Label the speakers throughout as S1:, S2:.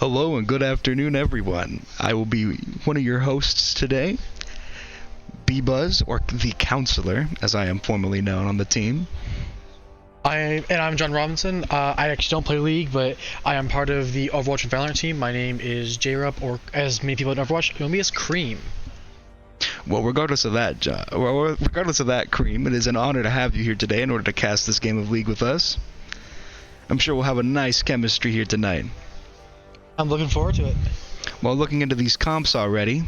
S1: Hello and good afternoon, everyone. I will be one of your hosts today, B-Buzz, or the Counselor, as I am formerly known on the team.
S2: I'm John Robinson. I actually don't play League, but I am part of the Overwatch and Valorant team. My name is JRup, or as many people in Overwatch know me as Cream.
S1: Well, regardless of that, Cream, it is an honor to have you here today in order to cast this game of League with us. I'm sure we'll have a nice chemistry here tonight.
S2: I'm looking forward to it.
S1: Well, looking into these comps already,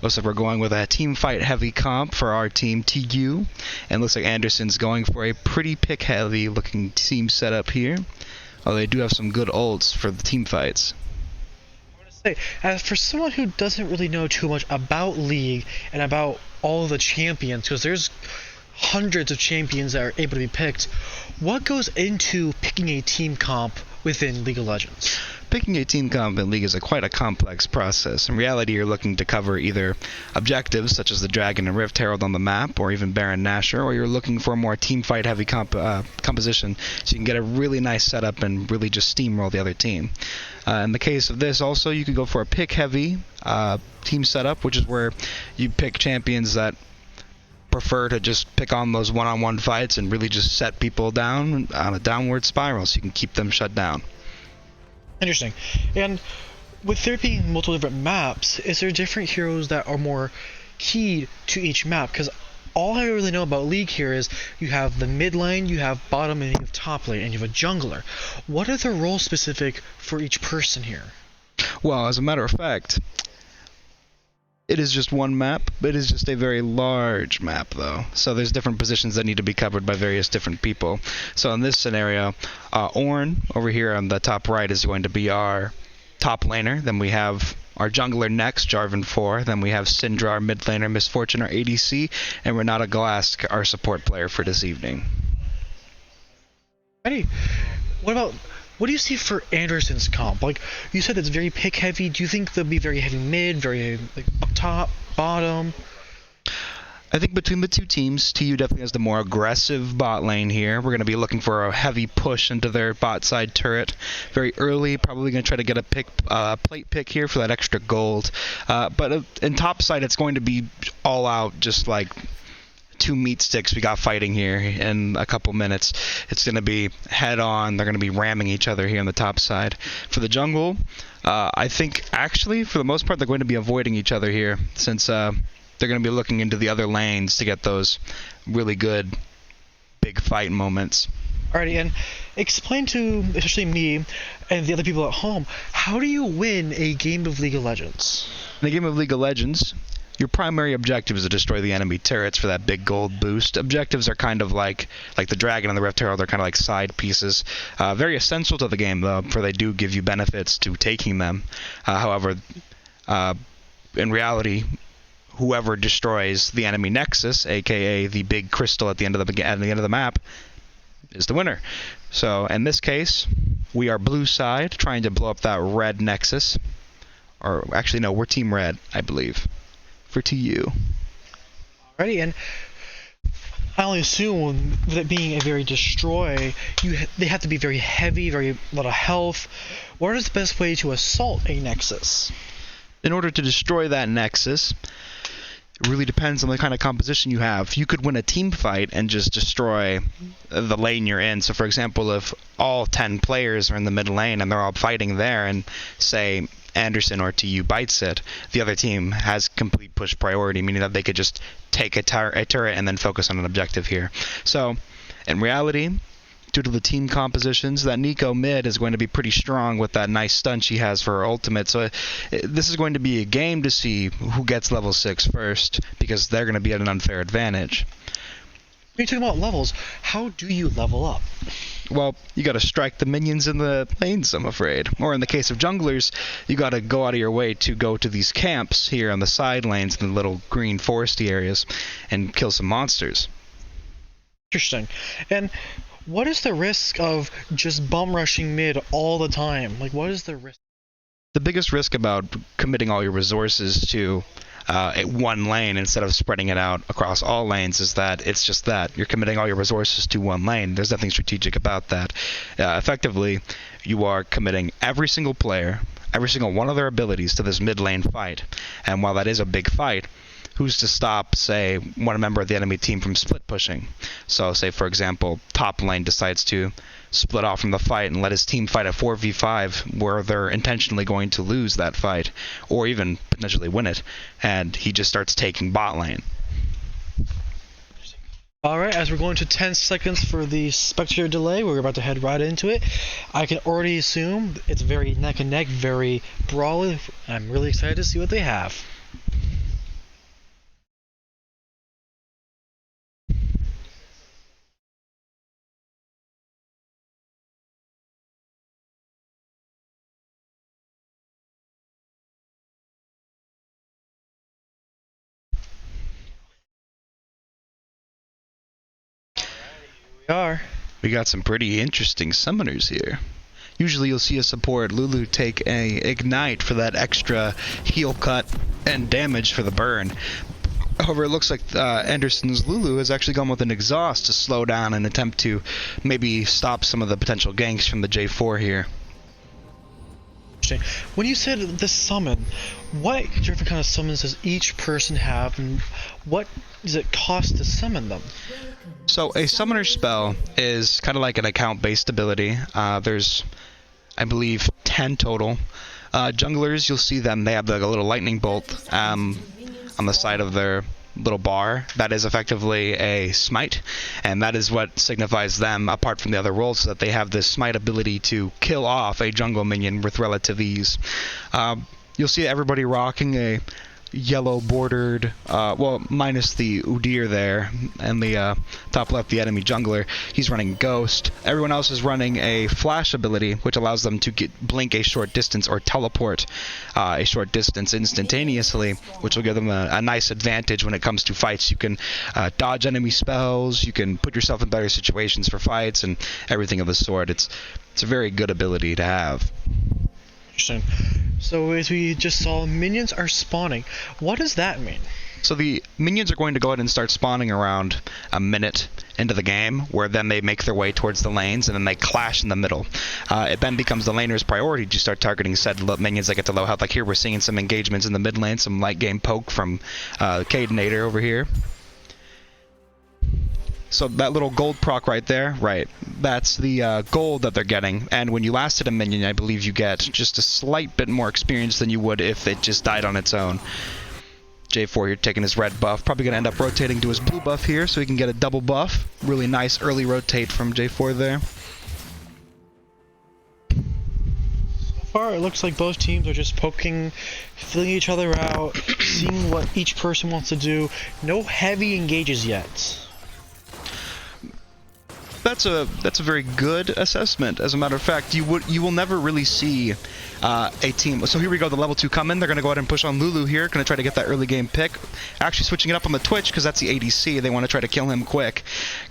S1: looks like we're going with a team fight heavy comp for our team TU, and looks like Anderson's going for a pretty pick heavy looking team setup here, although they do have some good ults for the team fights.
S2: I want to say, as for someone who doesn't really know too much about League and about all of the champions, because there's hundreds of champions that are able to be picked, what goes into picking a team comp within League of Legends?
S1: Picking a team comp in League is quite a complex process. In reality, you're looking to cover either objectives such as the Dragon and Rift Herald on the map, or even Baron Nashor, or you're looking for a more team fight heavy composition so you can get a really nice setup and really just steamroll the other team. In the case of this also, you could go for a pick heavy team setup, which is where you pick champions that prefer to just pick on those one-on-one fights and really just set people down on a downward spiral so you can keep them shut down.
S2: Interesting. And with there being multiple different maps, is there different heroes that are more key to each map? Because all I really know about League here is you have the mid lane, you have bottom, and you have top lane, and you have a jungler. What are the roles specific for each person here?
S1: Well, as a matter of fact, it is just one map, but it is just a very large map, though. So there's different positions that need to be covered by various different people. So in this scenario, Ornn, over here on the top right, is going to be our top laner. Then we have our jungler next, Jarvan 4. Then we have Syndra, our mid laner, Misfortune, our ADC, and Renata Glask, our support player for this evening.
S2: Ready? What do you see for Anderson's comp? Like, you said it's very pick heavy. Do you think they'll be very heavy mid, very up top, bottom?
S1: I think between the two teams, TU definitely has the more aggressive bot lane here. We're going to be looking for a heavy push into their bot side turret very early. Probably going to try to get a plate pick here for that extra gold. But in top side, it's going to be all out, just like two meat sticks we got fighting here in a couple minutes. It's going to be head on. They're going to be ramming each other here on the top side. For the jungle, I think actually for the most part they're going to be avoiding each other here, since they're going to be looking into the other lanes to get those really good big fight moments.
S2: Alrighty, and explain to especially me and the other people at home, how do you win a game of League of Legends?
S1: In a game of League of Legends, your primary objective is to destroy the enemy turrets for that big gold boost. Objectives are kind of like the Dragon and the Rift Herald. They're kind of like side pieces. Very essential to the game, though, for they do give you benefits to taking them. However, in reality, whoever destroys the enemy nexus, aka the big crystal at the end of the map, is the winner. So in this case, we are blue side trying to blow up that red nexus. Or actually, no, we're team red, I believe, for TU.
S2: Alrighty, and I only assume with it being a very destroy, they have to be very heavy, very lot of health. What is the best way to assault a nexus?
S1: In order to destroy that nexus, it really depends on the kind of composition you have. You could win a team fight and just destroy the lane you're in. So for example, if all 10 players are in the mid lane and they're all fighting there, and say Anderson or TU bites it, the other team has complete push priority, meaning that they could just take a turret and then focus on an objective here. So in reality, due to the team compositions, that Nico mid is going to be pretty strong with that nice stun she has for her ultimate. So this is going to be a game to see who gets level 6 first, because they're going to be at an unfair advantage.
S2: When you're talking about levels, how do you level up?
S1: Well, you got to strike the minions in the lanes, I'm afraid. Or in the case of junglers, you got to go out of your way to go to these camps here on the side lanes in the little green foresty areas and kill some monsters.
S2: Interesting. And what is the risk of just bum rushing mid all the time? Like, what is the risk?
S1: The biggest risk about committing all your resources to one lane instead of spreading it out across all lanes is that it's just that you're committing all your resources to one lane. There's nothing strategic about that. Effectively, you are committing every single player, every single one of their abilities to this mid lane fight. And while that is a big fight, who's to stop, say, one member of the enemy team from split pushing? So, say, for example, top lane decides to split off from the fight and let his team fight a 4v5 where they're intentionally going to lose that fight, or even potentially win it, and he just starts taking bot lane.
S2: Alright, as we're going to 10 seconds for the spectator delay, we're about to head right into it. I can already assume it's very neck and neck, very brawly. I'm really excited to see what they have.
S1: We got some pretty interesting summoners here. Usually you'll see a support Lulu take a ignite for that extra heal cut and damage for the burn. However, it looks like Anderson's Lulu has actually gone with an exhaust to slow down and attempt to maybe stop some of the potential ganks from the J4 here.
S2: When you said the summon, what different kind of summons does each person have, and what does it cost to summon them?
S1: So a summoner spell is kind of like an account-based ability. There's, I believe, 10 total. Junglers, you'll see them, they have like a little lightning bolt on the side of their little bar. That is effectively a smite, and that is what signifies them apart from the other roles, so that they have this smite ability to kill off a jungle minion with relative ease. You'll see everybody rocking a yellow bordered, well, minus the Udyr there, and the top left, the enemy jungler, he's running Ghost. Everyone else is running a flash ability, which allows them to blink a short distance or teleport a short distance instantaneously, which will give them a nice advantage when it comes to fights. You can dodge enemy spells, you can put yourself in better situations for fights, and everything of the sort. It's a very good ability to have.
S2: Interesting. So as we just saw, minions are spawning. What does that mean?
S1: So the minions are going to go ahead and start spawning around a minute into the game, where then they make their way towards the lanes, and then they clash in the middle. It then becomes the laner's priority to start targeting said minions that get to low health. Like here, we're seeing some engagements in the mid lane, some light game poke from Cadenator over here. So that little gold proc right there, right, that's the gold that they're getting, and when you last hit a minion, I believe you get just a slight bit more experience than you would if it just died on its own. J4 here taking his red buff, probably going to end up rotating to his blue buff here so he can get a double buff. Really nice early rotate from J4 there.
S2: So far it looks like both teams are just poking, filling each other out, seeing what each person wants to do. No heavy engages yet.
S1: That's a very good assessment. As a matter of fact, you will never really see a team. So here we go, the level 2 come in. They're going to go ahead and push on Lulu here. Going to try to get that early game pick. Actually switching it up on the Twitch because that's the ADC. They want to try to kill him quick.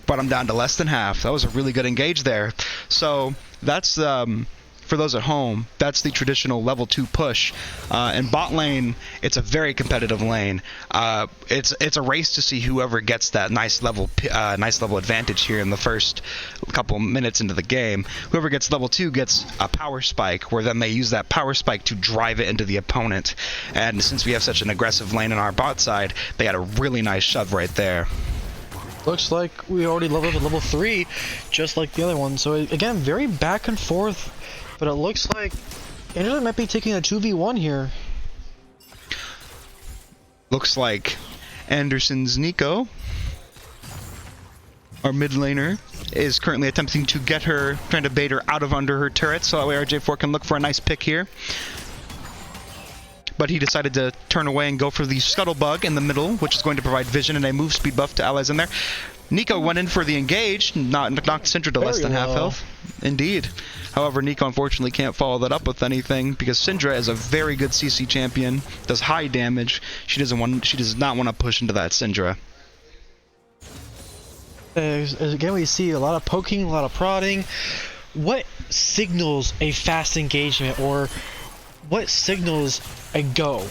S1: Brought him down to less than half. That was a really good engage there. So that's for those at home, that's the traditional level 2 push. In bot lane, it's a very competitive lane. It's a race to see whoever gets that nice level advantage here in the first couple minutes into the game. Whoever gets level 2 gets a power spike, where then they use that power spike to drive it into the opponent. And since we have such an aggressive lane on our bot side, they had a really nice shove right there.
S2: Looks like we already leveled to level 3, just like the other one. So again, very back and forth. But it looks like Anderson might be taking a 2v1 here.
S1: Looks like Anderson's Nico, our mid laner, is currently attempting to get her, trying to bait her out of under her turret, so that way RJ4 can look for a nice pick here. But he decided to turn away and go for the Scuttlebug in the middle, which is going to provide vision and a move speed buff to allies in there. Nico went in for the engage, knocked Syndra to less than half health. Indeed. However, Nico unfortunately can't follow that up with anything because Syndra is a very good CC champion, does high damage. She does not want to push into that Syndra.
S2: Again, we see a lot of poking, a lot of prodding. What signals a fast engagement, or what signals a go?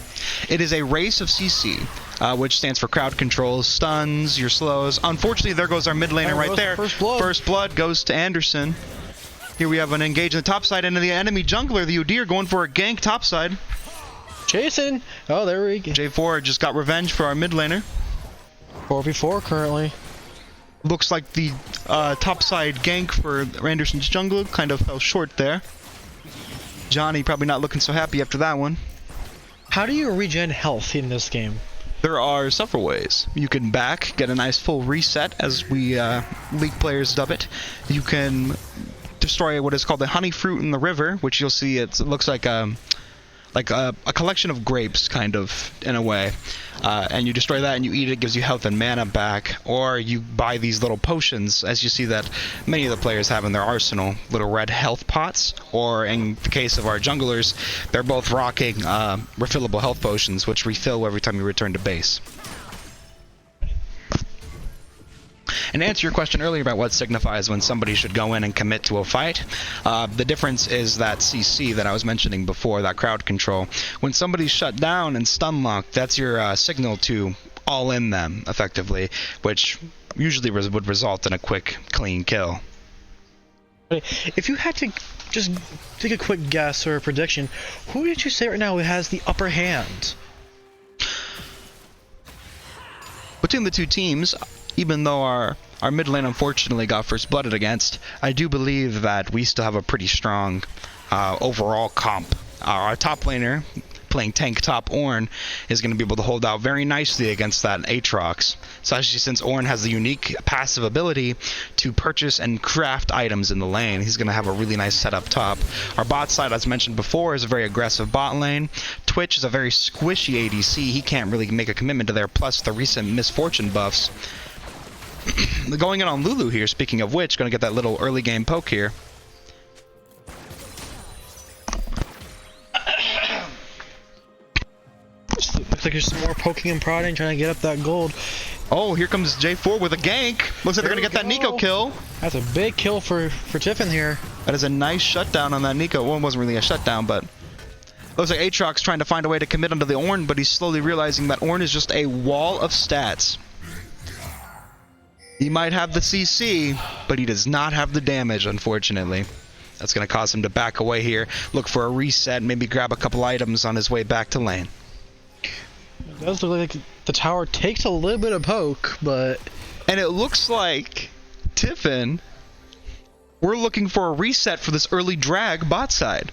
S1: It is a race of CC, which stands for crowd control, stuns, your slows. Unfortunately, there goes our mid laner right there.
S2: First blood.
S1: First blood goes to Anderson. Here we have an engage on the top side, and the enemy jungler, the Udyr, going for a gank top side.
S2: Chasing. Oh, there we go.
S1: J4 just got revenge for our mid laner.
S2: 4v4 currently.
S1: Looks like the top side gank for Anderson's jungle kind of fell short there. Johnny probably not looking so happy after that one.
S2: How do you regen health in this game?
S1: There are several ways. You can back, get a nice full reset, as we League players dub it. You can destroy what is called the honey fruit in the river, which you'll see it looks like a collection of grapes, kind of, in a way. And you destroy that and you eat it, it gives you health and mana back. Or you buy these little potions, as you see that many of the players have in their arsenal, little red health pots. Or in the case of our junglers, they're both rocking refillable health potions, which refill every time you return to base. And to answer your question earlier about what signifies when somebody should go in and commit to a fight, the difference is that CC that I was mentioning before, that crowd control. When somebody's shut down and stun locked, that's your signal to all in them, effectively, which usually would result in a quick, clean kill.
S2: If you had to just take a quick guess or a prediction, who did you say right now has the upper hand?
S1: Between the two teams, even though our mid lane unfortunately got first blooded against, I do believe that we still have a pretty strong overall comp. Our top laner, playing tank top Ornn, is going to be able to hold out very nicely against that Aatrox, especially since Ornn has the unique passive ability to purchase and craft items in the lane. He's going to have a really nice setup top. Our bot side, as mentioned before, is a very aggressive bot lane. Twitch is a very squishy ADC. He can't really make a commitment to there, plus the recent misfortune buffs. Going in on Lulu here, speaking of which, going to get that little early game poke here.
S2: Looks like there's some more poking and prodding, trying to get up that gold.
S1: Oh, here comes J4 with a gank. Looks like they're going to get that Nico kill.
S2: That's a big kill for Tiffin here.
S1: That is a nice shutdown on that Nico. Well, it wasn't really a shutdown, but looks like Aatrox trying to find a way to commit onto the Ornn, but he's slowly realizing that Ornn is just a wall of stats. He might have the CC, but he does not have the damage, unfortunately. That's going to cause him to back away here, look for a reset, maybe grab a couple items on his way back to lane.
S2: It does look like the tower takes a little bit of poke, but...
S1: And it looks like Tiffin, we're looking for a reset for this early drag bot side,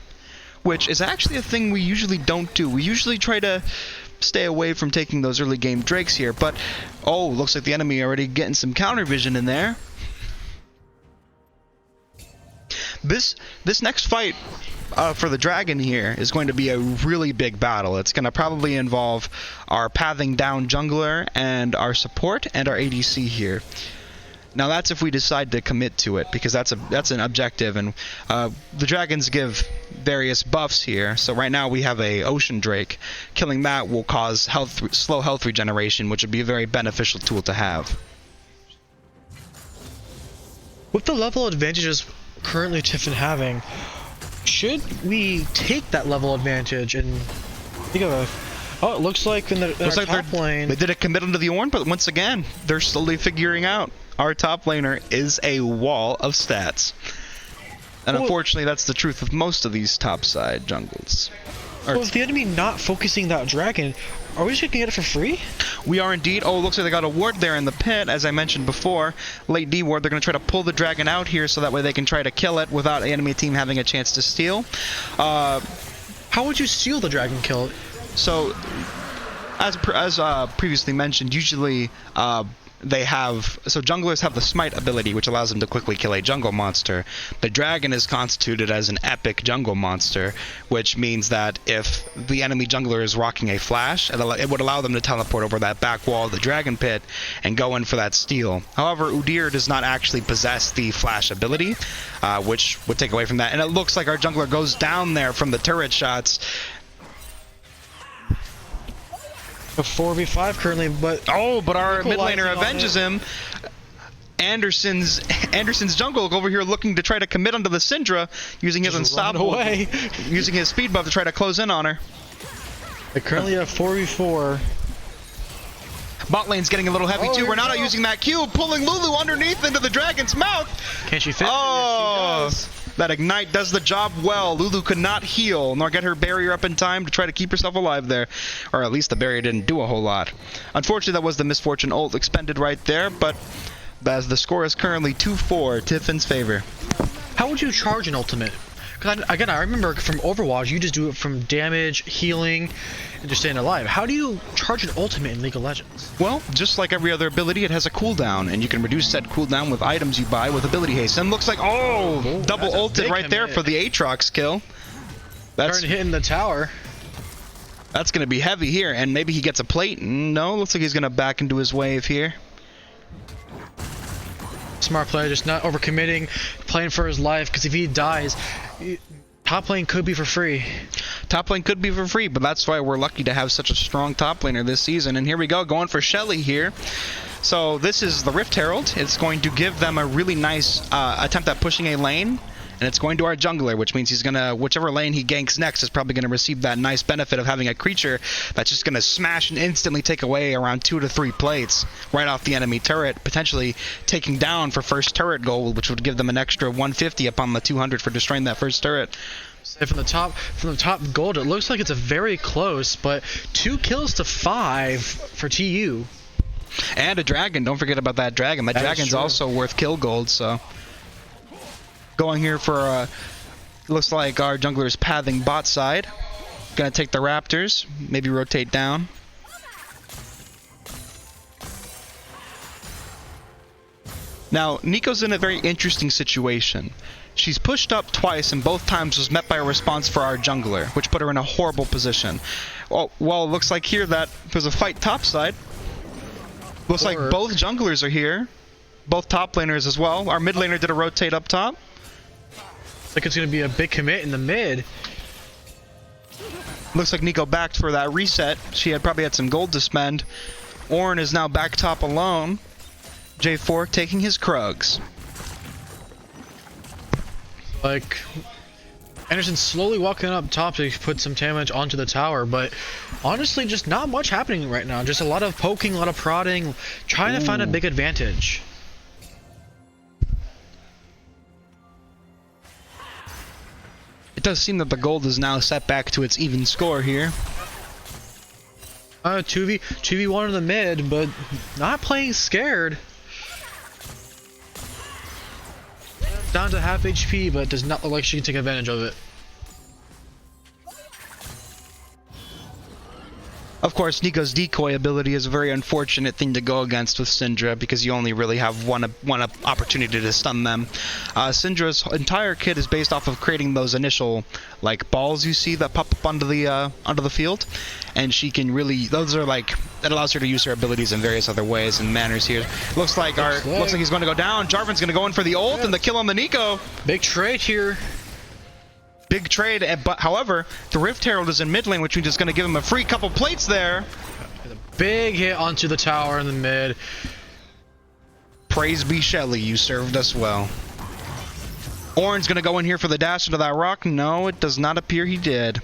S1: which is actually a thing we usually don't do. We usually try to stay away from taking those early game drakes here, but oh, looks like the enemy already getting some counter vision in there. This next fight for the dragon here is going to be a really big battle. It's going to probably involve our pathing down jungler and our support and our ADC here. Now that's if we decide to commit to it, because that's an objective, and the dragons give various buffs here. So right now we have a Ocean Drake. Killing that will cause slow health regeneration, which would be a very beneficial tool to have.
S2: With the level advantages currently Tiffin having, should we take that level advantage and think of a... Oh, it looks like in the top lane...
S1: They did a commit onto the Ornn, but once again, they're slowly figuring out our top laner is a wall of stats. And unfortunately, that's the truth of most of these topside jungles.
S2: So is the enemy not focusing that dragon? Are we just gonna get it for free?
S1: We are indeed. Oh, it looks like they got a ward there in the pit, as I mentioned before. Late D ward. They're going to try to pull the dragon out here so that way they can try to kill it without the enemy team having a chance to steal.
S2: How would you steal the dragon kill?
S1: So, as previously mentioned, usually junglers have the smite ability, which allows them to quickly kill a jungle monster. The dragon is constituted as an epic jungle monster, which means that if the enemy jungler is rocking a flash, it would allow them to teleport over that back wall of the dragon pit and go in for that steal. However, Udyr does not actually possess the flash ability, which would take away from that. And it looks like our jungler goes down there from the turret shots.
S2: A 4v5 currently, but
S1: our mid laner avenges him. Anderson's jungle over here looking to try to commit onto the Syndra, using his unstoppable, using his speed buff to try to close in on her.
S2: They currently have 4v4.
S1: Bot lane's getting a little heavy too. We're not using that Q, pulling Lulu underneath into the dragon's mouth.
S2: Can she fit?
S1: Oh,
S2: Yes, she does.
S1: That Ignite does the job well. Lulu could not heal nor get her barrier up in time to try to keep herself alive there. Or at least the barrier didn't do a whole lot. Unfortunately, that was the Misfortune ult expended right there, but as the score is currently 2-4, Tiffin's favor.
S2: How would you charge an ultimate? Because again, I remember from Overwatch, you just do it from damage, healing, and just staying alive. How do you charge an ultimate in League of Legends?
S1: Well, just like every other ability, it has a cooldown, and you can reduce said cooldown with items you buy with ability haste. And looks like, double ulted right there for the Aatrox kill. That's
S2: hitting the tower.
S1: That's going to be heavy here, and maybe he gets a plate. No, looks like he's going to back into his wave here.
S2: Smart player, just not overcommitting, playing for his life, because if he dies, top lane could be for free.
S1: Top lane could be for free, but that's why we're lucky to have such a strong top laner this season. And here we go, going for Shelly here. So this is the Rift Herald. It's going to give them a really nice attempt at pushing a lane. And it's going to our jungler, which means he's going to, whichever lane he ganks next is probably going to receive that nice benefit of having a creature that's just going to smash and instantly take away around 2 to 3 plates right off the enemy turret, potentially taking down for first turret gold, which would give them an extra 150 upon the 200 for destroying that first turret.
S2: So from the top gold, it looks like it's a very close, but 2 kills to 5 for TU.
S1: And a dragon, don't forget about that dragon. That dragon's also worth kill gold, so... Going here for, looks like our jungler is pathing bot side. Gonna take the Raptors, maybe rotate down. Now, Nico's in a very interesting situation. She's pushed up twice, and both times was met by a response for our jungler, which put her in a horrible position. Well, it looks like here that there's a fight topside. Looks like both junglers are here. Both top laners as well. Our mid laner did a rotate up top.
S2: Like it's going to be a big commit in the mid.
S1: Looks like Nico backed for that reset. She had probably had some gold to spend. Ornn is now back top alone. J4 taking his Krugs.
S2: Like, Anderson's slowly walking up top to put some damage onto the tower, but honestly, just not much happening right now. Just a lot of poking, a lot of prodding, trying to find a big advantage.
S1: It does seem that the gold is now set back to its even score here.
S2: 2v1 in the mid, but not playing scared. Down to half HP, but does not look like she can take advantage of it.
S1: Of course, Nico's decoy ability is a very unfortunate thing to go against with Syndra because you only really have one opportunity to stun them. Syndra's entire kit is based off of creating those initial like balls you see that pop up onto the field, and she can really it allows her to use her abilities in various other ways and manners here. Looks like he's going to go down. Jarvan's going to go in for the ult and the kill on the Nico.
S2: Big trade here.
S1: Big trade, but however, the Rift Herald is in mid lane, which means it's going to give him a free couple plates there.
S2: Big hit onto the tower in the mid.
S1: Praise be Shelly, you served us well. Ornn's going to go in here for the dash into that rock. No, it does not appear he did.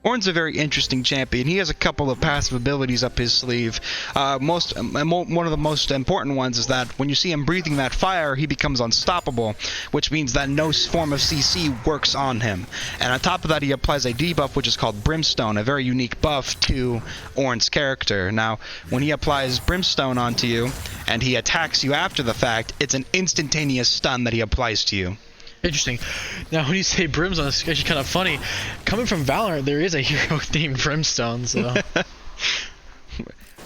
S1: Ornn's a very interesting champion. He has a couple of passive abilities up his sleeve. One of the most important ones is that when you see him breathing that fire, he becomes unstoppable, which means that no form of CC works on him. And on top of that, he applies a debuff, which is called Brimstone, a very unique buff to Ornn's character. Now, when he applies Brimstone onto you, and he attacks you after the fact, it's an instantaneous stun that he applies to you.
S2: Interesting. Now, when you say Brimstone, it's actually kind of funny. Coming from Valorant, there is a hero named Brimstone, so...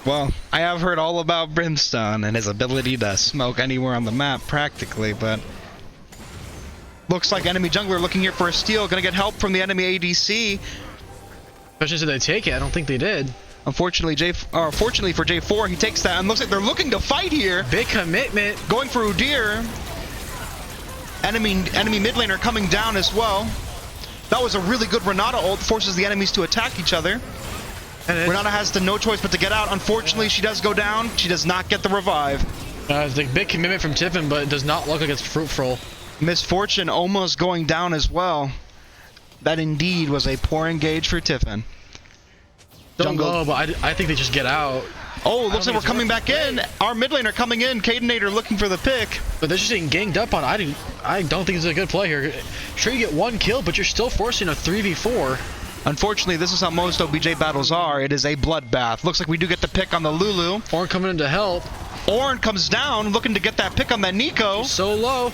S1: Well, I have heard all about Brimstone and his ability to smoke anywhere on the map, practically, but... Looks like enemy jungler looking here for a steal. Gonna get help from the enemy ADC.
S2: Especially if they take it. I don't think they did.
S1: Fortunately for J4, he takes that, and looks like they're looking to fight here.
S2: Big commitment.
S1: Going for Udyr. Enemy mid laner coming down as well. That was a really good Renata ult, forces the enemies to attack each other. And Renata has no choice but to get out. Unfortunately, she does go down. She does not get the revive.
S2: It's a big commitment from Tiffin, but it does not look like it's fruitful.
S1: Misfortune almost going down as well. That indeed was a poor engage for Tiffin.
S2: Don't go, but I think they just get out.
S1: Oh, looks like we're coming back in. Our mid laner coming in. Cadenator looking for the pick.
S2: But they're just getting ganged up on. I don't think it's a good play here. Sure, you get 1 kill, but you're still forcing a 3v4.
S1: Unfortunately, this is how most OBJ battles are. It is a bloodbath. Looks like we do get the pick on the Lulu.
S2: Ornn coming in to help.
S1: Ornn comes down, looking to get that pick on that Nico.
S2: She's so low.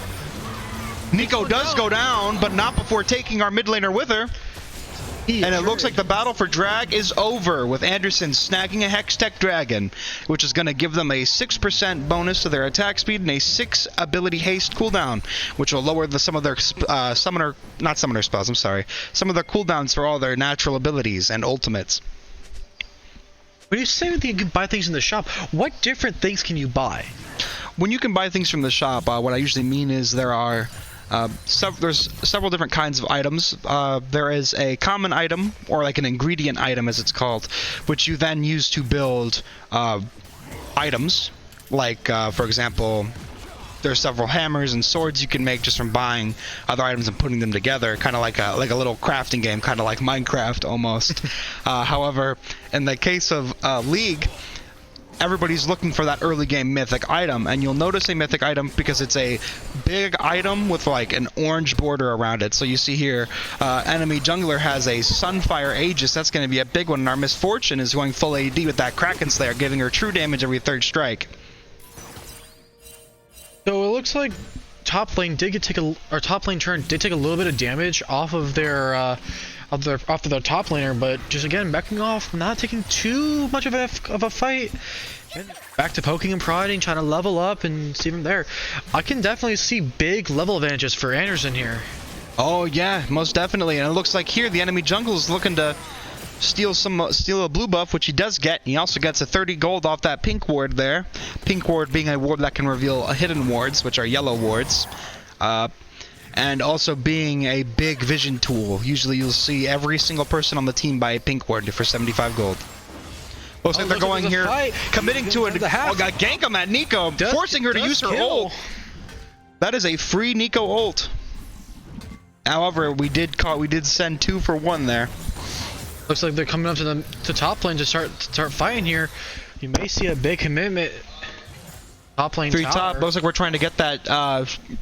S1: Nico does go down, but not before taking our mid laner with her. And it looks like the battle for drag is over, with Anderson snagging a Hextech Dragon, which is going to give them a 6% bonus to their attack speed and a 6 ability haste cooldown, which will lower some of their some of their cooldowns for all their natural abilities and ultimates.
S2: When you say that you can buy things in the shop, what different things can you buy?
S1: When you can buy things from the shop, what I usually mean is there's several different kinds of items. There is a common item, or like an ingredient item as it's called, which you then use to build items. Like, for example, there's several hammers and swords you can make just from buying other items and putting them together, kind of like a little crafting game, kind of like Minecraft almost. However, in the case of League, everybody's looking for that early game mythic item, and you'll notice a mythic item because it's a big item with like an orange border around it. So you see here, enemy jungler has a Sunfire Aegis. That's going to be a big one, and our Misfortune is going full AD with that Kraken Slayer, giving her true damage every 3rd strike.
S2: So it looks like top lane turn did take a little bit of damage off of their top laner, but just again backing off, not taking too much of a fight. And back to poking and prodding, trying to level up and see from there. I can definitely see big level advantages for Anderson here.
S1: Oh yeah, most definitely. And it looks like here the enemy jungle is looking to steal a blue buff, which he does get. He also gets a 30 gold off that pink ward there. Pink ward being a ward that can reveal hidden wards, which are yellow wards. And also being a big vision tool. Usually you'll see every single person on the team buy a pink ward for 75 gold. Looks like they're going here, committing to it. Oh, got gank on that Nico, forcing her to use her ult. That is a free Nico ult. However, we did send 2 for 1 there.
S2: Looks like they're coming up to top lane to start fighting here. You may see a big commitment. Top lane
S1: 3
S2: tower.
S1: top. Looks like we're trying to get that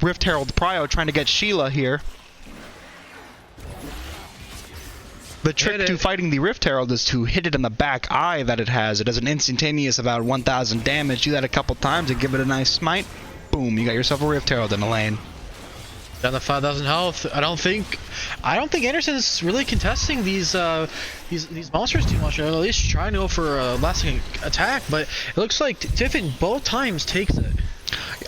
S1: Rift Herald Prio, trying to get Sheila here. The trick to fighting the Rift Herald is to hit it in the back eye that it has. It does an instantaneous about 1,000 damage. Do that a couple times and give it a nice smite. Boom, you got yourself a Rift Herald in the lane.
S2: Down to 5,000 health. I don't think Anderson's really contesting these monsters too much. Or at least trying to go for a lasting attack, but it looks like Tiffin both times takes it.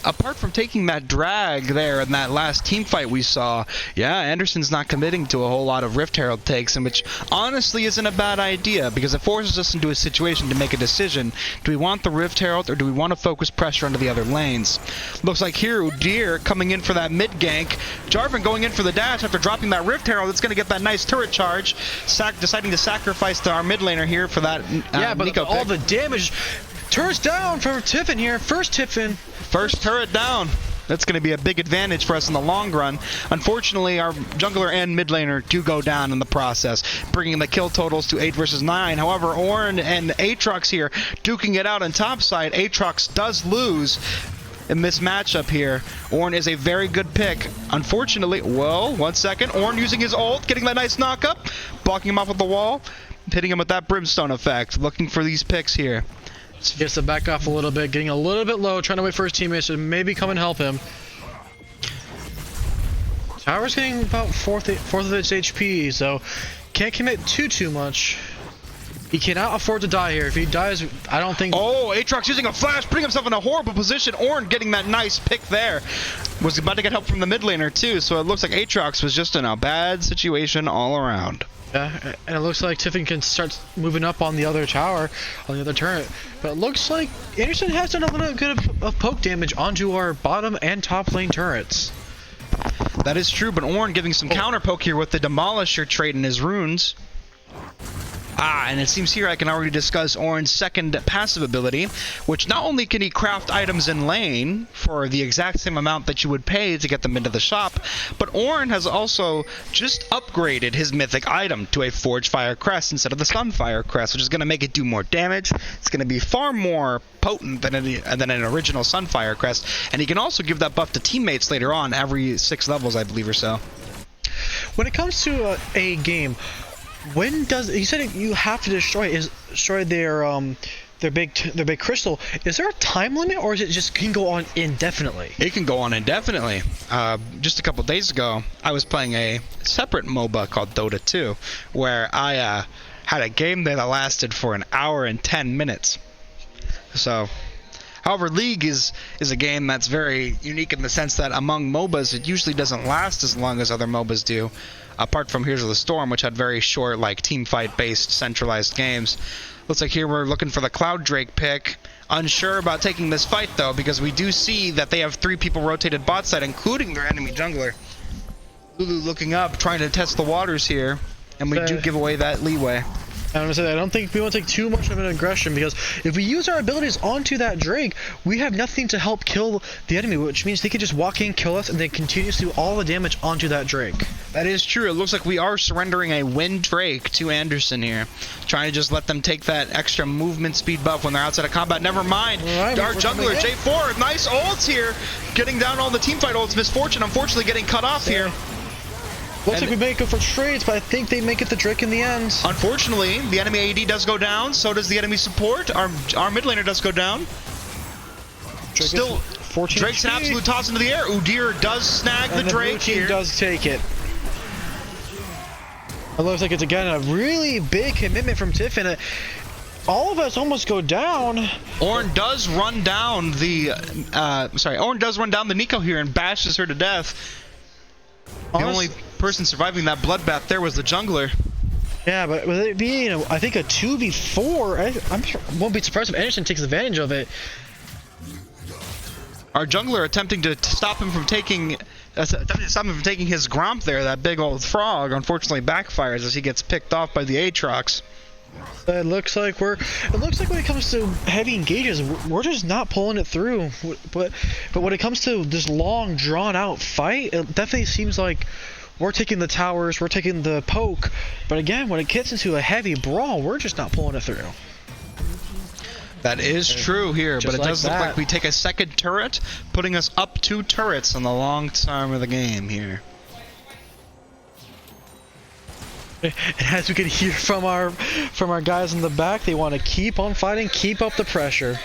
S1: Apart from taking that drag there in that last team fight we saw, yeah, Anderson's not committing to a whole lot of Rift Herald takes, and which honestly isn't a bad idea, because it forces us into a situation to make a decision. Do we want the Rift Herald, or do we want to focus pressure onto the other lanes? Looks like here, Udyr coming in for that mid gank. Jarvan going in for the dash after dropping that Rift Herald. It's going to get that nice turret charge. Deciding to sacrifice to our mid laner here for that
S2: yeah, but
S1: Nico
S2: all
S1: pick.
S2: the damage. Turret's down for Tiffin here. First Tiffin.
S1: First turret down. That's going to be a big advantage for us in the long run. Unfortunately, our jungler and mid laner do go down in the process, bringing the kill totals to 8 versus 9. However, Ornn and Aatrox here duking it out on top side. Aatrox does lose in this matchup here. Ornn is a very good pick. Unfortunately, well, 1 second. Ornn using his ult, getting that nice knock up, blocking him off with the wall, hitting him with that brimstone effect. Looking for these picks here.
S2: He has to back off a little bit, getting a little bit low, trying to wait for his teammates to maybe come and help him. Tower's getting about fourth of its HP, so can't commit too much. He cannot afford to die here. If he dies, I don't think...
S1: Oh, Aatrox using a flash, putting himself in a horrible position. Ornn getting that nice pick there. Was about to get help from the mid laner too, so it looks like Aatrox was just in a bad situation all around.
S2: Yeah, and it looks like Tiffin can start moving up on the other tower, on the other turret. But it looks like Anderson has done a little bit of poke damage onto our bottom and top lane turrets.
S1: That is true, but Ornn giving some counter poke here with the Demolisher trait in his runes. And it seems here I can already discuss Ornn's second passive ability, which not only can he craft items in lane for the exact same amount that you would pay to get them into the shop, but Ornn has also just upgraded his mythic item to a Forge Fire Crest instead of the Sunfire Crest, which is going to make it do more damage. It's going to be far more potent than an original Sunfire Crest, and he can also give that buff to teammates later on, every 6 levels, I believe, or so.
S2: When it comes to a game, when does you said you have to destroy their big crystal? Is there a time limit, or is it just can go on indefinitely?
S1: It can go on indefinitely. Just a couple days ago, I was playing a separate MOBA called Dota 2, where I had a game there that lasted for an hour and 10 minutes. So, however, League is a game that's very unique in the sense that among MOBAs, it usually doesn't last as long as other MOBAs do. Apart from Heroes of the Storm, which had very short, like, team fight-based, centralized games. Looks like here we're looking for the Cloud Drake pick. Unsure about taking this fight, though, because we do see that they have 3 people rotated bot side, including their enemy jungler. Lulu looking up, trying to test the waters here, and we do give away that leeway.
S2: I'm gonna say, I don't think we want to take too much of an aggression, because if we use our abilities onto that Drake, we have nothing to help kill the enemy, which means they can just walk in, kill us, and then continue to do all the damage onto that Drake.
S1: That is true. It looks like we are surrendering a Wind Drake to Anderson here. Trying to just let them take that extra movement speed buff when they're outside of combat. Never mind.
S2: Right,
S1: Dark Jungler, J4, nice ults here. Getting down all the teamfight ults. Misfortune, unfortunately, getting cut off here.
S2: Looks like we may go for trades, but I think they make it the Drake in the end.
S1: Unfortunately, the enemy AD does go down, so does the enemy support. Our mid laner does go down.
S2: Drake
S1: Still, Drake's an absolute toss into the air. Udyr does snag the Drake here.
S2: Does take it. It looks like it's again a really big commitment from Tiff, and all of us almost go down.
S1: Ornn does run down the Ornn does run down the Nico here and bashes her to death. The only person surviving that bloodbath there was the jungler.
S2: Yeah, but with it being, I think, a 2v4, I'm sure, won't be surprised if Anderson takes advantage of it.
S1: Our jungler attempting to stop him from taking his Gromp there, that big old frog, unfortunately backfires as he gets picked off by the Aatrox.
S2: It looks like when it comes to heavy engages, we're just not pulling it through. But when it comes to this long, drawn-out fight, it definitely seems like we're taking the towers, we're taking the poke. But again, when it gets into a heavy brawl, we're just not pulling it through.
S1: That is true here, but it does look like we take a second turret, putting us up 2 turrets on the long term of the game here.
S2: And as we can hear from our guys in the back, they want to keep on fighting, keep up the pressure.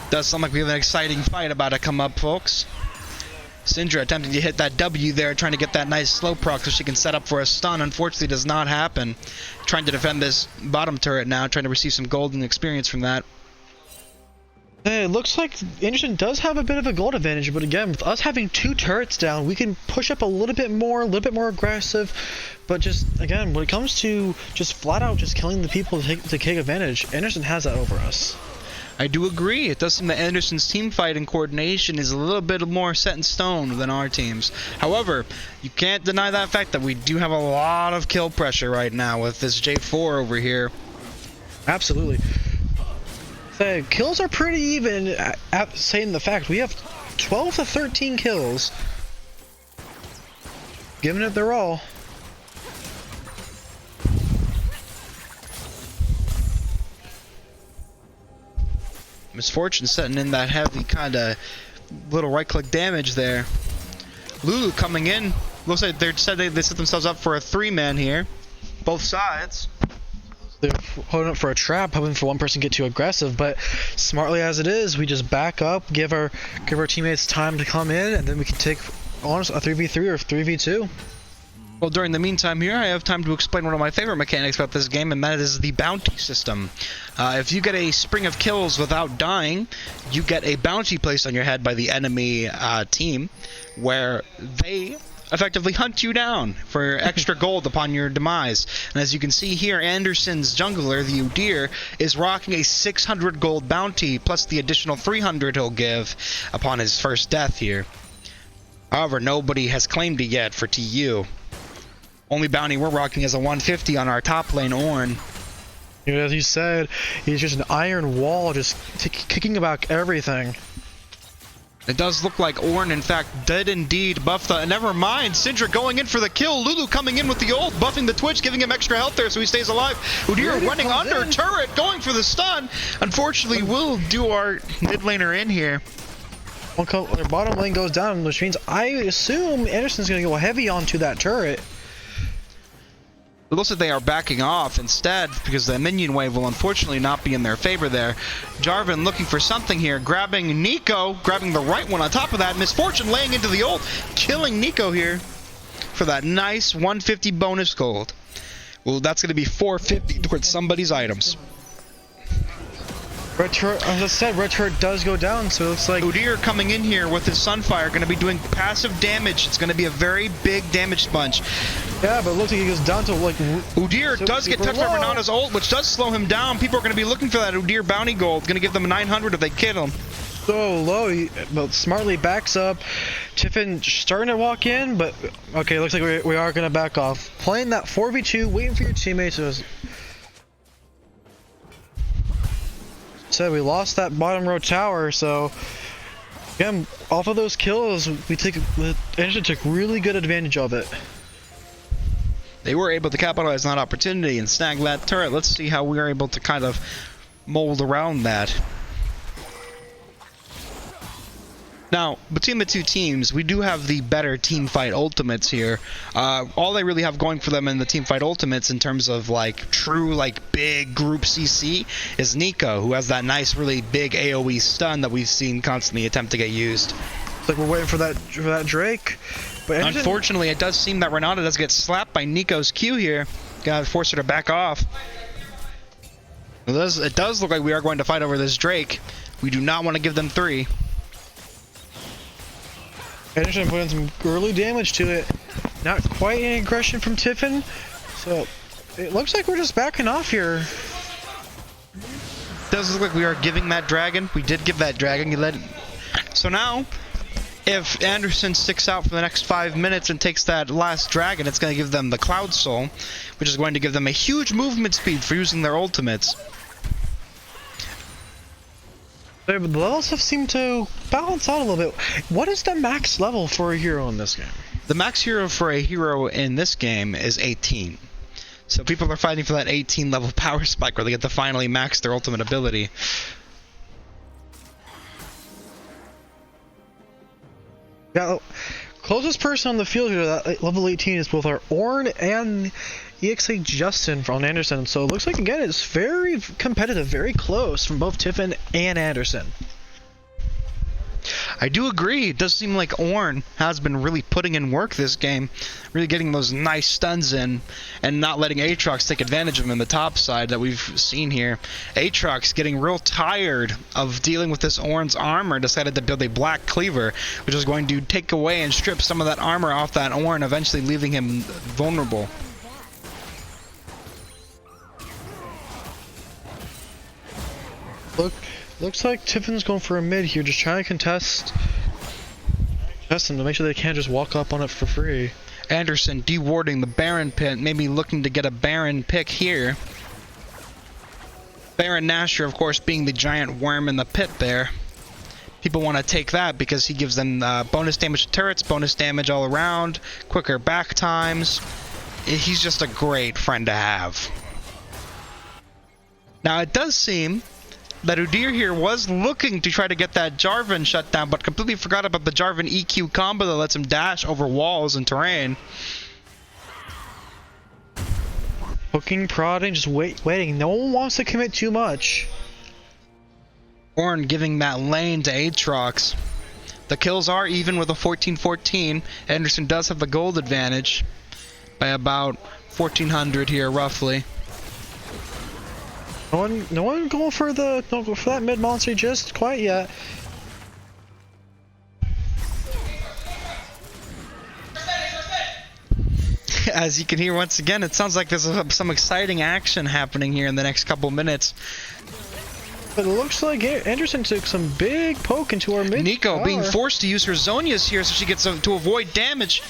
S1: Does sound like we have an exciting fight about to come up, folks. Syndra attempting to hit that W there, trying to get that nice slow proc so she can set up for a stun. Unfortunately, does not happen. Trying to defend this bottom turret now, trying to receive some golden experience from that.
S2: It looks like Anderson does have a bit of a gold advantage, but again, with us having 2 turrets down, we can push up a little bit more aggressive. But just, again, when it comes to just flat out just killing the people to take advantage, Anderson has that over us.
S1: I do agree. It does seem that Anderson's team fight and coordination is a little bit more set in stone than our team's. However, you can't deny that fact that we do have a lot of kill pressure right now with this J4 over here.
S2: Absolutely. The kills are pretty even, saying the fact we have 12 to 13 kills. Giving it their all.
S1: Misfortune setting in that heavy kind of little right-click damage there. Lulu coming in. Looks like they set themselves up for a 3-man here. Both sides.
S2: They're holding up for a trap, hoping for one person to get too aggressive, but smartly as it is, we just back up, give our teammates time to come in, and then we can take on a 3v3 or 3v2.
S1: Well, during the meantime here, I have time to explain one of my favorite mechanics about this game, and that is the bounty system. If you get a string of kills without dying, you get a bounty placed on your head by the enemy team, where they effectively hunt you down for extra gold upon your demise. And as you can see here, Anderson's jungler, the Udyr, is rocking a 600 gold bounty, plus the additional 300 he'll give upon his first death here. However, nobody has claimed it yet for TU. Only bounty we're rocking is a 150 on our top lane, Ornn.
S2: As you said, he's just an iron wall, just kicking back everything.
S1: It does look like Ornn, in fact, did indeed buff the... Never mind, Syndra going in for the kill. Lulu coming in with the ult, buffing the Twitch, giving him extra health there so he stays alive. Udyr running under turret, going for the stun. Unfortunately, we'll do our mid laner in here.
S2: Their bottom lane goes down, which means I assume Anderson's going to go heavy onto that turret.
S1: It looks like they are backing off instead because the minion wave will unfortunately not be in their favor there. Jarvan looking for something here, grabbing Neeko, grabbing the right one on top of that. Misfortune laying into the ult, killing Neeko here for that nice 150 bonus gold. Well, that's going to be 450 towards somebody's items.
S2: Red turret, as I said, red turret does go down, so it looks like
S1: Udyr coming in here with his Sunfire, going to be doing passive damage. It's going to be a very big damage sponge.
S2: Yeah, but it looks like he goes down to like...
S1: Udyr does get touched by Renata's ult, which does slow him down. People are going to be looking for that Udyr bounty gold. Going to give them 900 if they kill him.
S2: So low, but smartly backs up. Tiffin starting to walk in, but okay, looks like we are going to back off. Playing that 4v2, waiting for your teammates. Said we lost that bottom row tower, so again, off of those kills, Anderson took really good advantage of it.
S1: They were able to capitalize on that opportunity and snag that turret. Let's see how we are able to kind of mold around that. Now, between the two teams, we do have the better teamfight ultimates here. All they really have going for them in the teamfight ultimates in terms of like true like big group CC is Neeko, who has that nice really big AoE stun that we've seen constantly attempt to get used.
S2: It's like we're waiting for that Drake. But
S1: unfortunately, it does seem that Renata does get slapped by Neeko's Q here. Gotta force her to back off. It does look like we are going to fight over this Drake. We do not want to give them 3.
S2: Anderson putting some early damage to it. Not quite any aggression from Tiffin. So it looks like we're just backing off here.
S1: Does look like we are giving that dragon. We did give that dragon. So now, if Anderson sticks out for the next 5 minutes and takes that last dragon, it's going to give them the Cloud Soul, which is going to give them a huge movement speed for using their ultimates.
S2: The levels have seemed to balance out a little bit. What is the max level for a hero in this game?
S1: The max hero for a hero in this game is 18. So people are fighting for that 18 level power spike where they get to finally max their ultimate ability.
S2: Yeah, closest person on the field here that level 18 is both our Ornn and EXA Justin on Anderson. So it looks like, again, it's very competitive, very close from both Tiffin and Anderson.
S1: I do agree. It does seem like Ornn has been really putting in work this game, really getting those nice stuns in and not letting Aatrox take advantage of him in the top side that we've seen here. Aatrox getting real tired of dealing with this Ornn's armor, decided to build a Black Cleaver, which is going to take away and strip some of that armor off that Ornn, eventually leaving him vulnerable.
S2: Looks like Tiffin's going for a mid here, just trying to contest them to make sure they can't just walk up on it for free.
S1: Anderson dewarding the Baron pit, maybe looking to get a Baron pick here. Baron Nashor, of course, being the giant worm in the pit there. People want to take that because he gives them bonus damage to turrets, bonus damage all around, quicker back times. He's just a great friend to have. Now, it does seem that Udyr here was looking to try to get that Jarvan shut down, but completely forgot about the Jarvan EQ combo that lets him dash over walls and terrain.
S2: Hooking, prodding, just waiting. No one wants to commit too much.
S1: Ornn giving that lane to Aatrox. The kills are even with a 14-14. Anderson does have the gold advantage by about 1,400 here, roughly.
S2: No one going for that mid monster just quite yet.
S1: As you can hear once again, it sounds like there's some exciting action happening here in the next couple minutes.
S2: But it looks like Anderson took some big poke into our mid.
S1: Neeko being forced to use her Zonias here so she gets to avoid damage.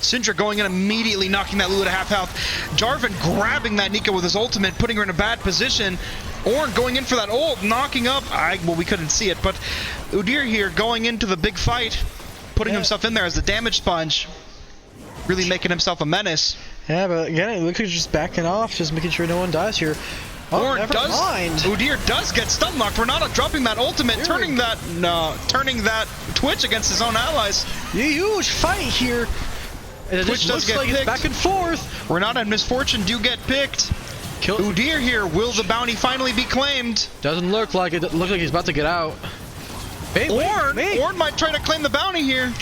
S1: Syndra going in immediately, knocking that Lulu to half health. Jarvan grabbing that Nika with his ultimate, putting her in a bad position. Ornn going in for that ult, knocking up. Well, we couldn't see it, but Udyr here going into the big fight, putting himself in there as the damage sponge, really making himself a menace.
S2: Yeah, but again, it looks like he's just backing off, just making sure no one dies here. Oh,
S1: Ornn
S2: never mind.
S1: Udyr does get stun locked. Renata dropping that ultimate, turning that Twitch against his own allies.
S2: Huge fight here. And it
S1: Twitch
S2: just
S1: does
S2: looks
S1: get
S2: like
S1: picked.
S2: it's back and forth.
S1: Renata and Misfortune do get picked. Udyr here, will the bounty finally be claimed?
S2: Doesn't look like it. Looks like he's about to get out. Hey,
S1: Ornn might try to claim the bounty here.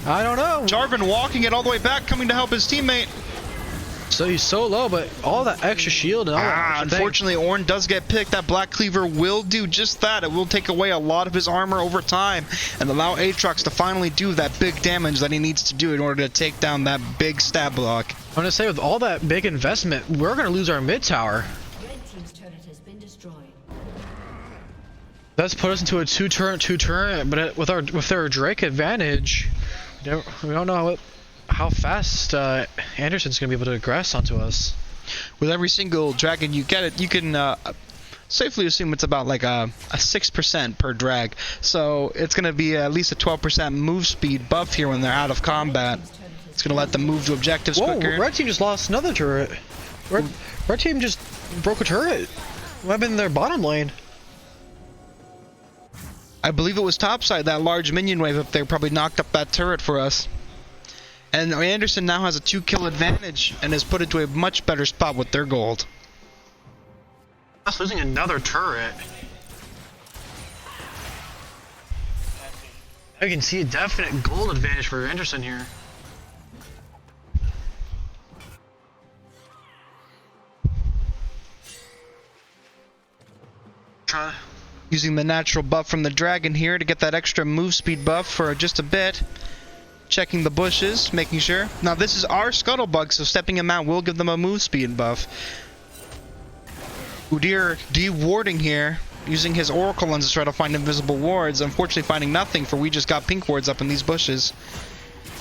S2: I don't know.
S1: Jarvan walking it all the way back, coming to help his teammate.
S2: So he's so low, but all that extra shield and all that.
S1: Unfortunately, Ornn does get picked. That Black Cleaver will do just that. It will take away a lot of his armor over time and allow Aatrox to finally do that big damage that he needs to do in order to take down that big stab block.
S2: I'm gonna say, with all that big investment, we're gonna lose our mid tower.
S3: Red team's turret has been destroyed.
S2: That's put us into a two turret, but with their Drake advantage, we don't know how fast Anderson's gonna be able to aggress onto us.
S1: With every single dragon you get, you can safely assume it's about like a 6% per drag. So it's gonna be at least a 12% move speed buff here when they're out of combat. It's gonna let them move to objectives quicker.
S2: Red team just lost another turret. Red team just broke a turret. What happened in their bottom lane?
S1: I believe it was topside. That large minion wave up there probably knocked up that turret for us. And Anderson now has a 2-kill advantage and is put into a much better spot with their gold.
S2: Us losing another turret. I can see a definite gold advantage for Anderson here.
S1: Using the natural buff from the dragon here to get that extra move speed buff for just a bit. Checking the bushes, making sure. Now this is our Scuttlebug, so stepping him out will give them a move speed buff. Udyr de-warding here, using his Oracle lens to try to find invisible wards. Unfortunately finding nothing, for we just got pink wards up in these bushes.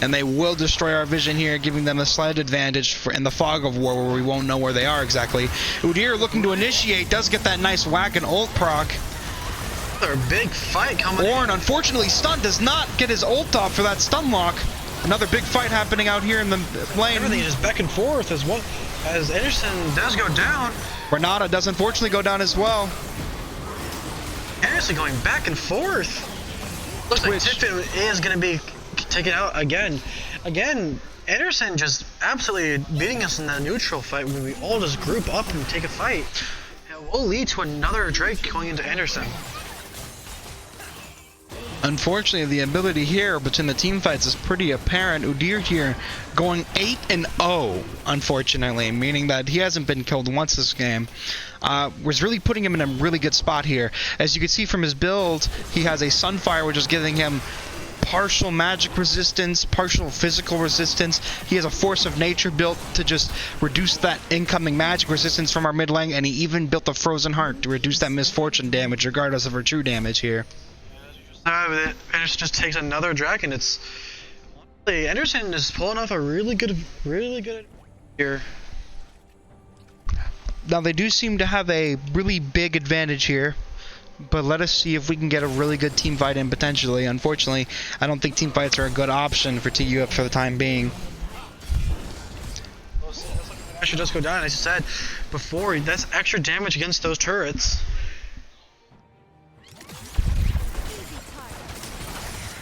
S1: And they will destroy our vision here, giving them a slight advantage in the fog of war where we won't know where they are exactly. Udyr looking to initiate, does get that nice whack and ult proc.
S2: Another big fight coming.
S1: Ornn, unfortunately, stunned, does not get his ult off for that stun lock. Another big fight happening out here in the lane.
S2: Everything is just back and forth as Anderson does go down.
S1: Renata does unfortunately go down as well.
S2: Anderson going back and forth. Looks like Tiffin is going to be taken out again. Anderson just absolutely beating us in that neutral fight when we all just group up and take a fight. It will lead to another Drake going into Anderson.
S1: Unfortunately, the ability here between the team fights is pretty apparent. Udyr here going 8-0, unfortunately, meaning that he hasn't been killed once this game. Was really putting him in a really good spot here. As you can see from his build, he has a Sunfire, which is giving him partial magic resistance, partial physical resistance. He has a Force of Nature built to just reduce that incoming magic resistance from our mid lane, and he even built a Frozen Heart to reduce that Misfortune damage regardless of her true damage here.
S2: Anderson just takes another dragon. It's honestly, Anderson is pulling off a really good here.
S1: Now they do seem to have a really big advantage here, but let us see if we can get a really good team fight in potentially. Unfortunately, I don't think team fights are a good option for TUF for the time being.
S2: Pressure does go down, as you said before. That's extra damage against those turrets.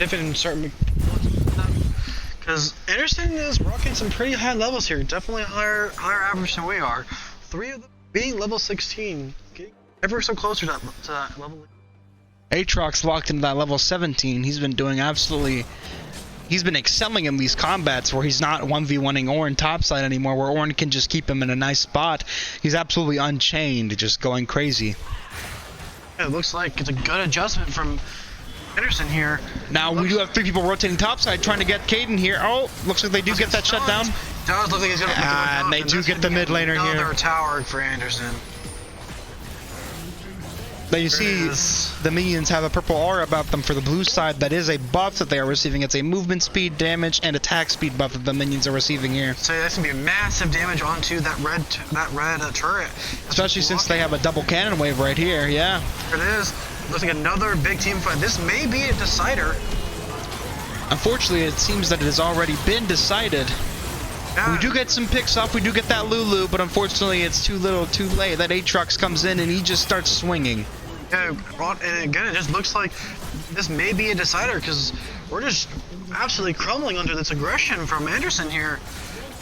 S2: If it start because Anderson is rocking some pretty high levels here, definitely higher average than we are. 3 of them being level 16, getting ever so closer to that level.
S1: Aatrox locked into that level 17. He's been doing he's been excelling in these combats where he's not 1v1ing Ornn topside anymore, where Ornn can just keep him in a nice spot. He's absolutely unchained, just going crazy.
S2: Yeah, it looks like it's a good adjustment from Anderson here.
S1: Now we do have 3 people rotating topside trying to get Caden here. Oh, looks like they do get that shut down.
S2: Does look like he's gonna put
S1: and they do get the mid laner here.
S2: Another tower for Anderson.
S1: Now you see the minions have a purple aura about them for the blue side. That is a buff that they are receiving. It's a movement speed, damage, and attack speed buff that the minions are receiving here.
S2: So that's gonna be massive damage onto that red turret.
S1: Especially since they have a double cannon wave right here, yeah.
S2: There it is. Looks like another big team fight. This may be a decider.
S1: Unfortunately, it seems that it has already been decided.
S2: Yeah.
S1: We do get some picks off, we do get that Lulu, but unfortunately it's too little, too late. That Aatrox comes in and he just starts swinging.
S2: Yeah, and again, it just looks like this may be a decider because we're just absolutely crumbling under this aggression from Anderson here.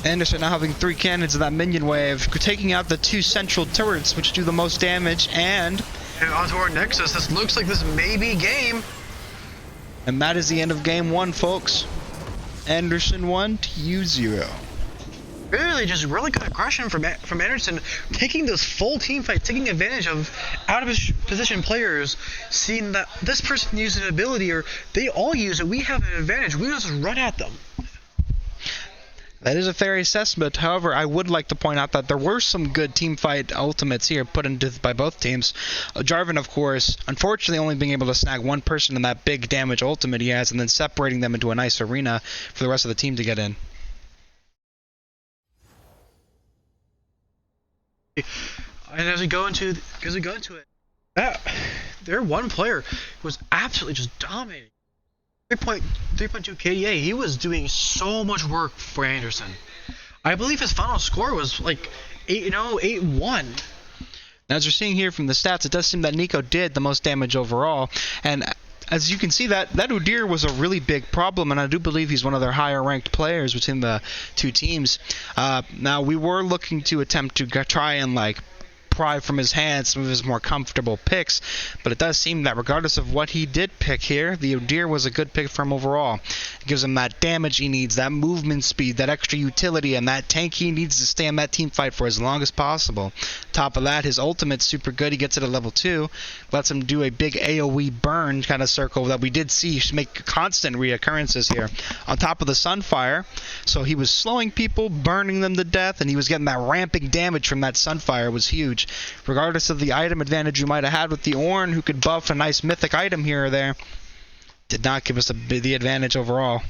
S1: Anderson now having 3 cannons in that minion wave, taking out the 2 central turrets, which do the most damage, and
S2: onto our Nexus. This looks like this may be game.
S1: And that is the end of game 1, folks. Anderson 1 to you 0.
S2: Really, just really good aggression from Anderson, taking this full team fight, taking advantage of out of position players, seeing that this person uses an ability or they all use it, we have an advantage. We just run at them.
S1: That is a fair assessment. However, I would like to point out that there were some good team fight ultimates here put into by both teams. Jarvan, of course, unfortunately only being able to snag one person in that big damage ultimate he has, and then separating them into a nice arena for the rest of the team to get in.
S2: And as we go into it, their one player was absolutely just dominating. 3.2 KDA. He was doing so much work for Anderson. I believe his final score was like 8-0, 8-1.
S1: Now, as you're seeing here from the stats, it does seem that Nico did the most damage overall, and as you can see, that Udyr was a really big problem, and I do believe he's one of their higher ranked players between the two teams. Now, we were looking to attempt to try and pry from his hands some of his more comfortable picks, but it does seem that regardless of what he did pick here, the Udyr was a good pick for him overall. It gives him that damage he needs, that movement speed, that extra utility, and that tank he needs to stay in that team fight for as long as possible. Top of that, his ultimate's super good. He gets it at level 2, lets him do a big AoE burn kind of circle that we did see make constant reoccurrences here. On top of the Sunfire, so he was slowing people, burning them to death, and he was getting that ramping damage from that Sunfire was huge. Regardless of the item advantage you might have had with the Ornn, who could buff a nice mythic item here or there, did not give us the advantage overall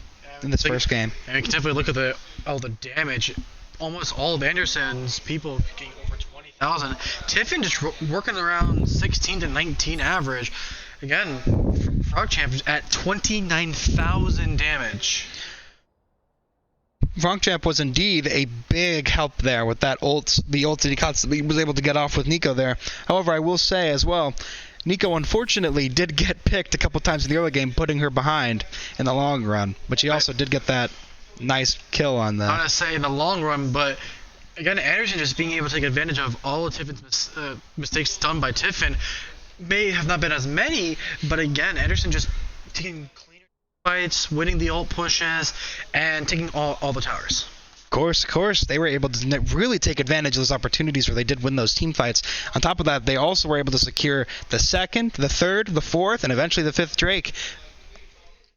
S1: in this first game.
S2: And you can definitely look at all the damage. Almost all of Anderson's people getting over 20,000. Tiffin just working around 16 to 19 average. Again, FrogChamp at 29,000 damage.
S1: FrogChamp was indeed a big help there with that the ult that he constantly was able to get off with Nico there. However, I will say as well, Nico unfortunately did get picked a couple times in the early game, putting her behind in the long run. But she also did get that nice kill on that.
S2: I want to say in the long run, but again, Anderson just being able to take advantage of all of Tiffin's mistakes done by Tiffin may have not been as many, but again, Anderson just taking fights, winning the ult pushes, and taking all the towers.
S1: Of course, they were able to really take advantage of those opportunities where they did win those team fights. On top of that, they also were able to secure the 2nd, the 3rd, the 4th, and eventually the 5th Drake.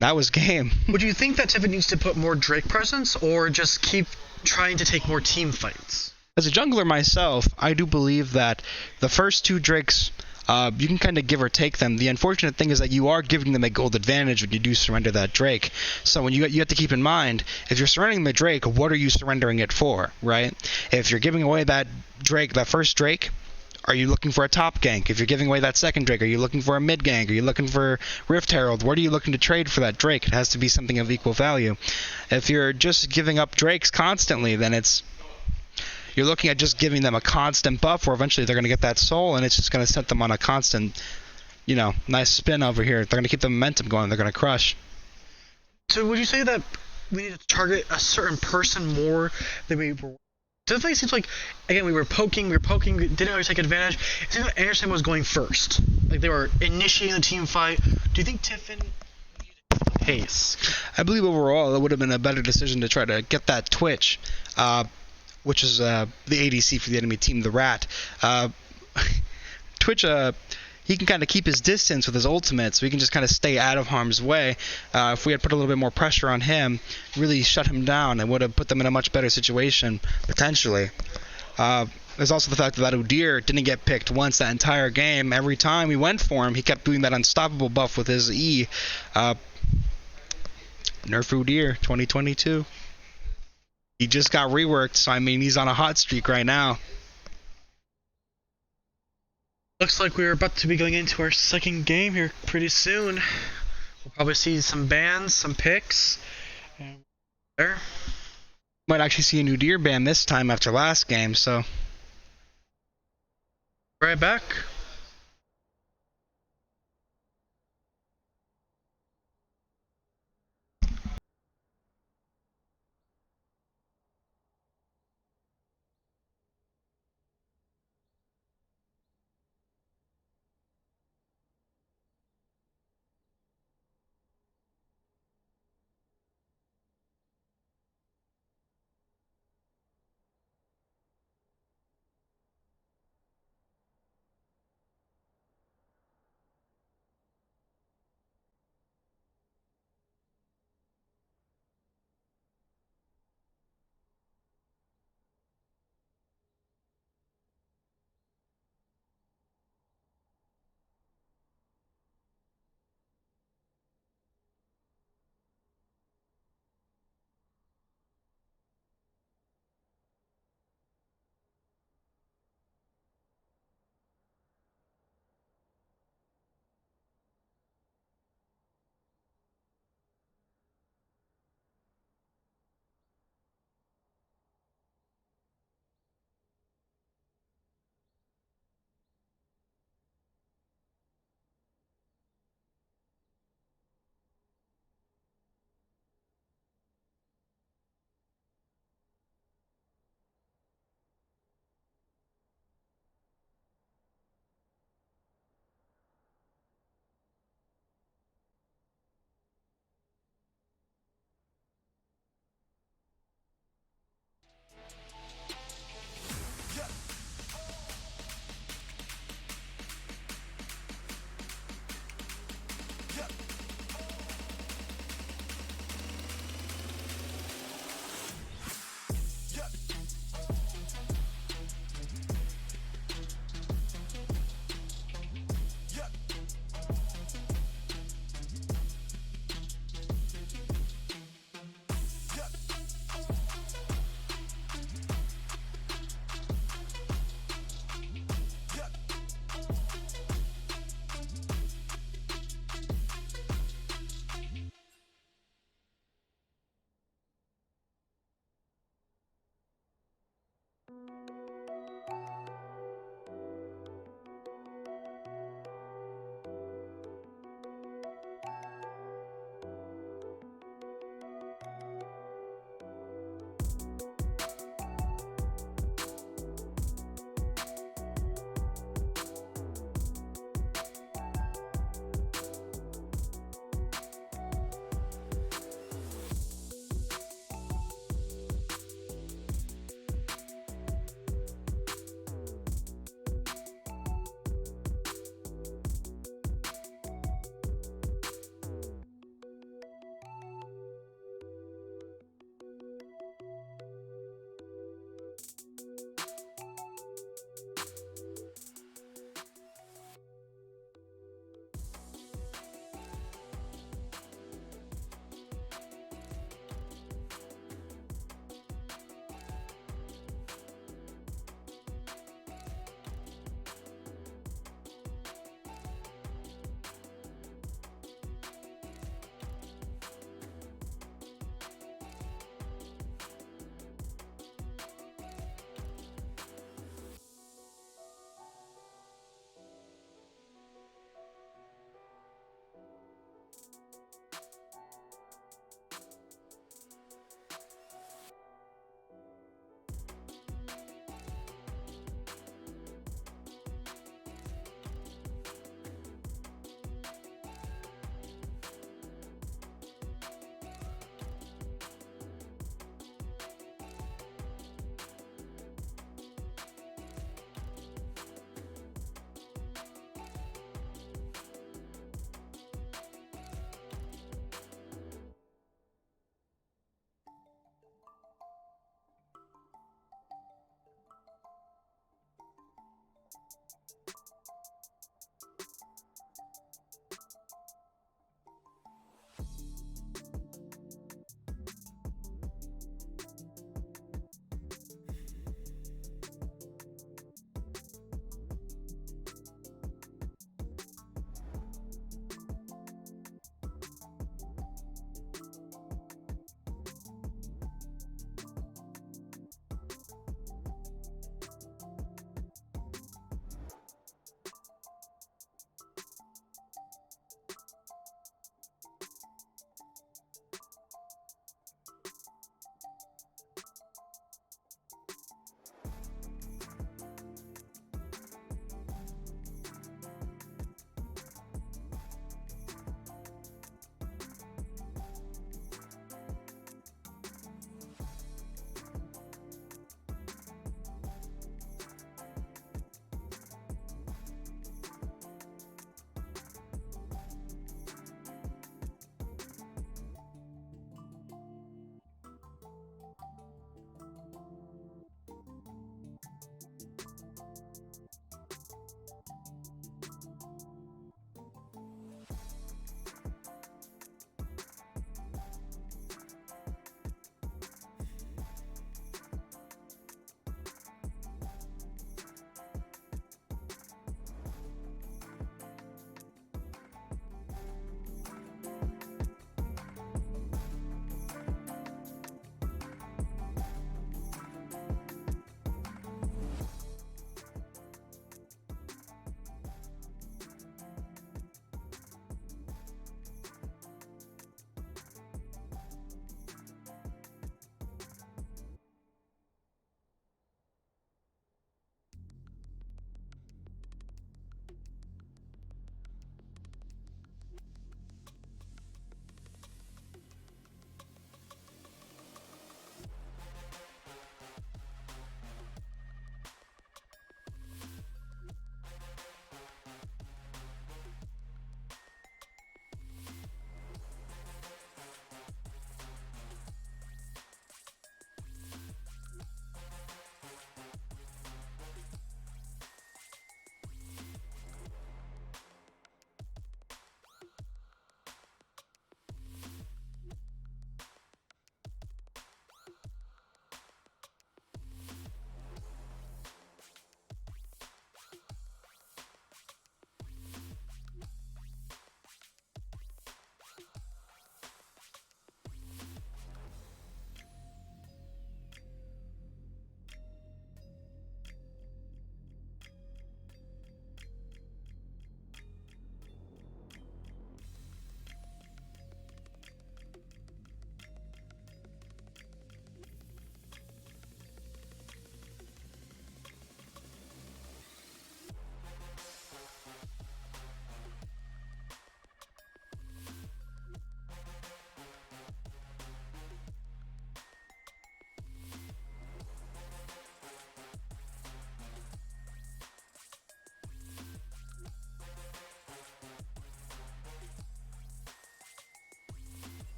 S1: That was game.
S2: Would you think that Tiffin needs to put more Drake presence, or just keep trying to take more team fights?
S1: As a jungler myself, I do believe that the first 2 Drakes, you can kind of give or take them. The unfortunate thing is that you are giving them a gold advantage when you do surrender that Drake. So when you have to keep in mind, if you're surrendering the Drake, what are you surrendering it for, right? If you're giving away that Drake, that first Drake, are you looking for a top gank? If you're giving away that second Drake, are you looking for a mid gank? Are you looking for Rift Herald? What are you looking to trade for that Drake? It has to be something of equal value. If you're just giving up Drakes constantly, then you're looking at just giving them a constant buff where eventually they're going to get that soul, and it's just going to set them on a constant, nice spin over here. They're going to keep the momentum going. They're going to crush.
S2: So would you say that we need to target a certain person more than we were? Definitely seems like, again, we were poking, we didn't always take advantage. It seems like Anderson was going first. Like, they were initiating the team fight. Do you think Tiffin needed pace?
S1: I believe overall it would have been a better decision to try to get that Twitch, which is the ADC for the enemy team, the Rat. Twitch, he can kind of keep his distance with his ultimate, so he can just kind of stay out of harm's way. If we had put a little bit more pressure on him, really shut him down, it would have put them in a much better situation, potentially. There's also the fact that Udyr didn't get picked once that entire game. Every time we went for him, he kept doing that unstoppable buff with his E. Nerf Udyr 2022. He just got reworked, so I mean he's on a hot streak right now.
S2: Looks like we're about to be going into our second game here pretty soon. We'll probably see some bans, some picks. And there.
S1: Might actually see a Udyr ban this time after last game, so.
S2: Right back.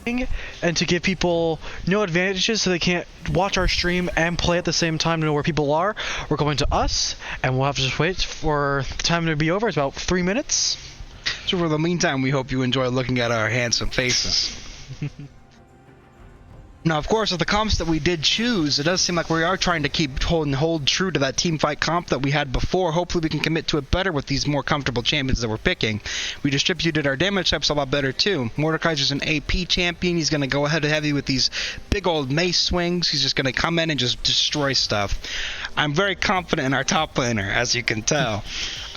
S2: and to give people no advantages so they can't watch our stream and play at the same time to know where people are, we're going to us, and we'll have to just wait for the time to be over. It's about 3 minutes.
S1: So for the meantime, we hope you enjoy looking at our handsome faces. Now, of course, with the comps that we did choose, it does seem like we are trying to hold true to that team fight comp that we had before. Hopefully we can commit to it better with these more comfortable champions that we're picking. We distributed our damage types a lot better too. Mordekaiser's an AP champion. He's going to go ahead heavy with these big old mace swings. He's just going to come in and just destroy stuff. I'm very confident in our top laner, as you can tell.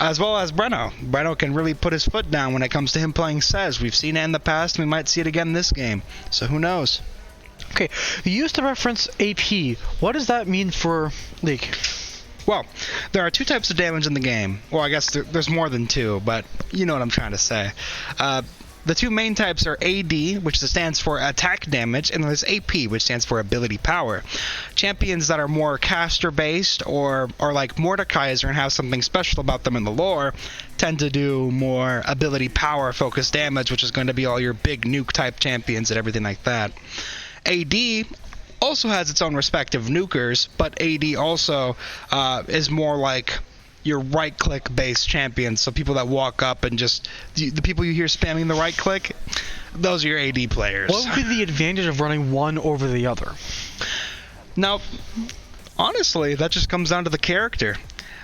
S1: As well as Breno. Breno can really put his foot down when it comes to him playing Sez. We've seen it in the past, and we might see it again this game. So who knows?
S2: Okay, you used to reference AP. What does that mean for League?
S1: Well, there are two types of damage in the game. Well, I guess there's more than two, but you know what I'm trying to say. The two main types are AD, which stands for attack damage, and there's AP, which stands for ability power. Champions that are more caster-based or are like Mordekaiser and have something special about them in the lore tend to do more ability power focused damage, which is going to be all your big nuke type champions and everything like that. AD also has its own respective nukers, but AD also is more like your right-click based champions. So people that walk up and just the people you hear spamming the right click, those are your AD players.
S2: What would be the advantage of running one over the other?
S1: Now, honestly, that just comes down to the character.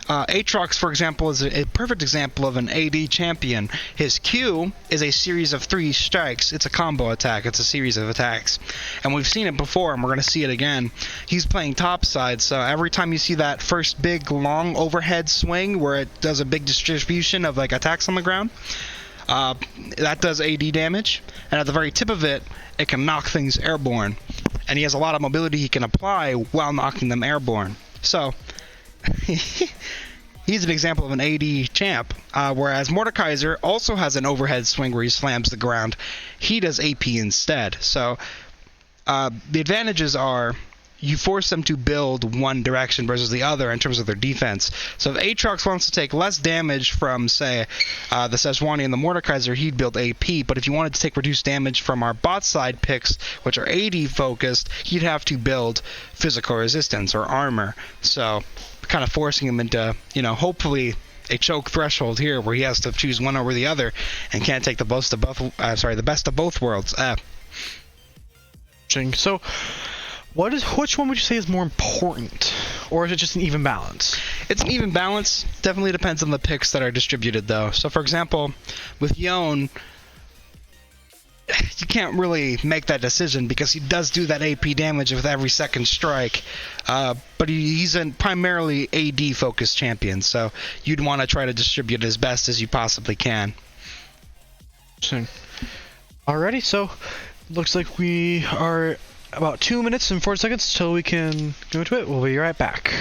S1: Aatrox, for example, is a perfect example of an AD champion. His Q is a series of 3 strikes. It's a combo attack. It's a series of attacks. And we've seen it before, and we're going to see it again. He's playing topside, so every time you see that first big, long overhead swing where it does a big distribution of like attacks on the ground, that does AD damage. And at the very tip of it, it can knock things airborne. And he has a lot of mobility he can apply while knocking them airborne. So he's an example of an AD champ, whereas Mordekaiser also has an overhead swing where he slams the ground. He does AP instead. So the advantages are you force them to build one direction versus the other in terms of their defense. So if Aatrox wants to take less damage from, say, the Sejuani and the Mordekaiser, he'd build AP. But if you wanted to take reduced damage from our bot side picks, which are AD focused, he'd have to build physical resistance or armor. So kind of forcing him into, hopefully a choke threshold here where he has to choose one over the other and can't take the best of both worlds.
S2: So which one would you say is more important, or is it just an even balance?
S1: It's an even balance. Definitely depends on the picks that are distributed, though. So, for example, with Yone, you can't really make that decision because he does do that AP damage with every second strike, but he's a primarily AD-focused champion, so you'd want to try to distribute it as best as you possibly can.
S2: Alrighty, so looks like we are about 2 minutes and 40 seconds till we can go into it. We'll be right back.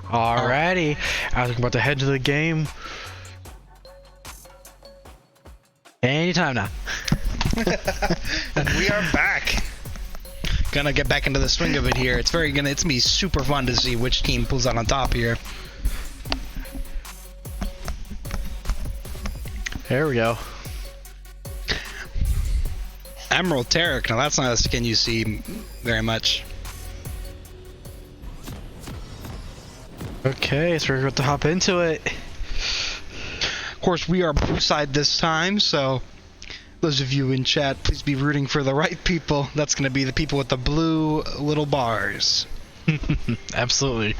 S2: Alrighty, I was about to head to the game. Anytime now.
S1: We are back. Gonna get back into the swing of it here. It's gonna be super fun to see which team pulls out on top here.
S2: There we go.
S1: Emerald Tarek. Now that's not a skin you see very much.
S2: Okay, so we're going to hop into it.
S1: Of course, we are blue side this time, so those of you in chat, please be rooting for the right people. That's going to be the people with the blue little bars.
S2: Absolutely.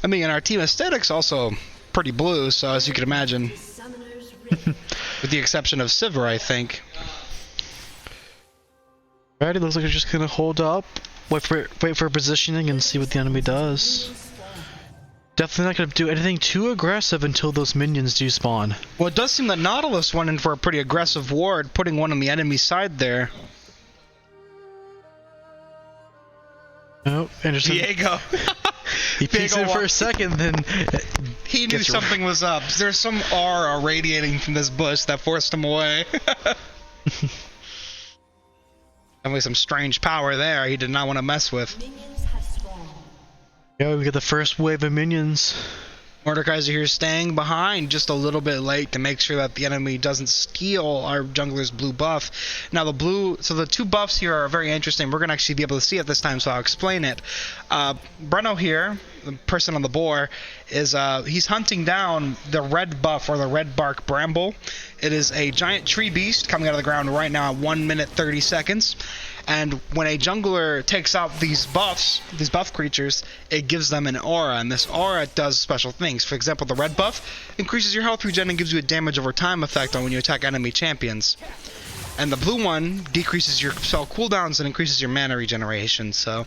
S1: I mean, and our team aesthetics also pretty blue, so as you can imagine,
S3: Summoner's Rift.
S1: with the exception of Sivir, I think.
S2: Alright, it looks like we're just going to hold up, wait for positioning, and see what the enemy does. Definitely not going to do anything too aggressive until those minions do spawn.
S1: Well, it does seem that Nautilus went in for a pretty aggressive ward, putting one on the enemy side there.
S2: Oh, interesting.
S1: Diego.
S2: He peeks in for a second, then
S1: He knew something was up. There's some aura radiating from this bush that forced him away. Definitely some strange power there he did not want to mess with.
S3: Minions have spawned.
S2: yeah, we get the first wave of minions.
S1: Mordekaiser here staying behind just a little bit late to make sure that the enemy doesn't steal our jungler's blue buff. Now the two buffs here are very interesting. We're going to actually be able to see it this time, so I'll explain it. Breno here, the person on the boar, is he's hunting down the red buff, or the red bark bramble. It is a giant tree beast coming out of the ground right now at 1 minute 30 seconds. And when a jungler takes out these buff creatures, it gives them an aura, and this aura does special things. For example, the red buff increases your health regen and gives you a damage over time effect on when you attack enemy champions. And the blue one decreases your spell cooldowns and increases your mana regeneration, so...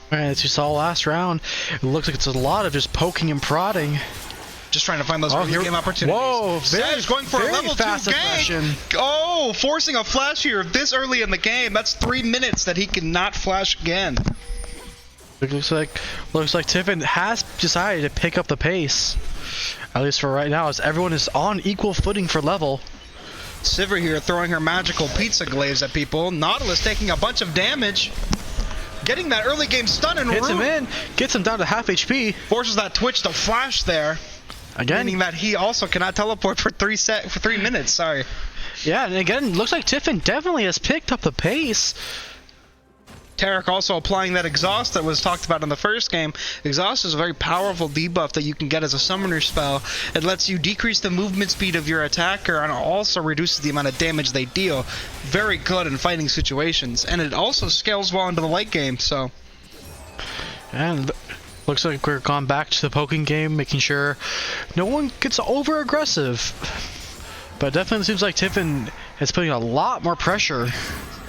S2: Alright, as you saw last round, it looks like it's a lot of just poking and prodding.
S1: Just trying to find those early game opportunities.
S2: Whoa,
S1: Sedge going for a level 2 gank. Oh, forcing a flash here this early in the game. That's 3 minutes that he cannot flash again.
S2: It looks like Tiffin has decided to pick up the pace. At least for right now, as everyone is on equal footing for level.
S1: Sivir here throwing her magical pizza glaives at people. Nautilus taking a bunch of damage. Getting that early game stun and
S2: hits him in, gets him down to half HP.
S1: Forces that Twitch to flash there.
S2: Again,
S1: meaning that he also cannot teleport for 3 minutes. Sorry.
S2: Yeah, and again, looks like Tiffin definitely has picked up the pace.
S1: Tarek also applying that exhaust that was talked about in the first game. Exhaust is a very powerful debuff that you can get as a summoner spell. It lets you decrease the movement speed of your attacker and also reduces the amount of damage they deal. Very good in fighting situations, and it also scales well into the late game. So,
S2: and looks like we're gone back to the poking game, making sure no one gets over aggressive. But it definitely seems like Tiffin is putting a lot more pressure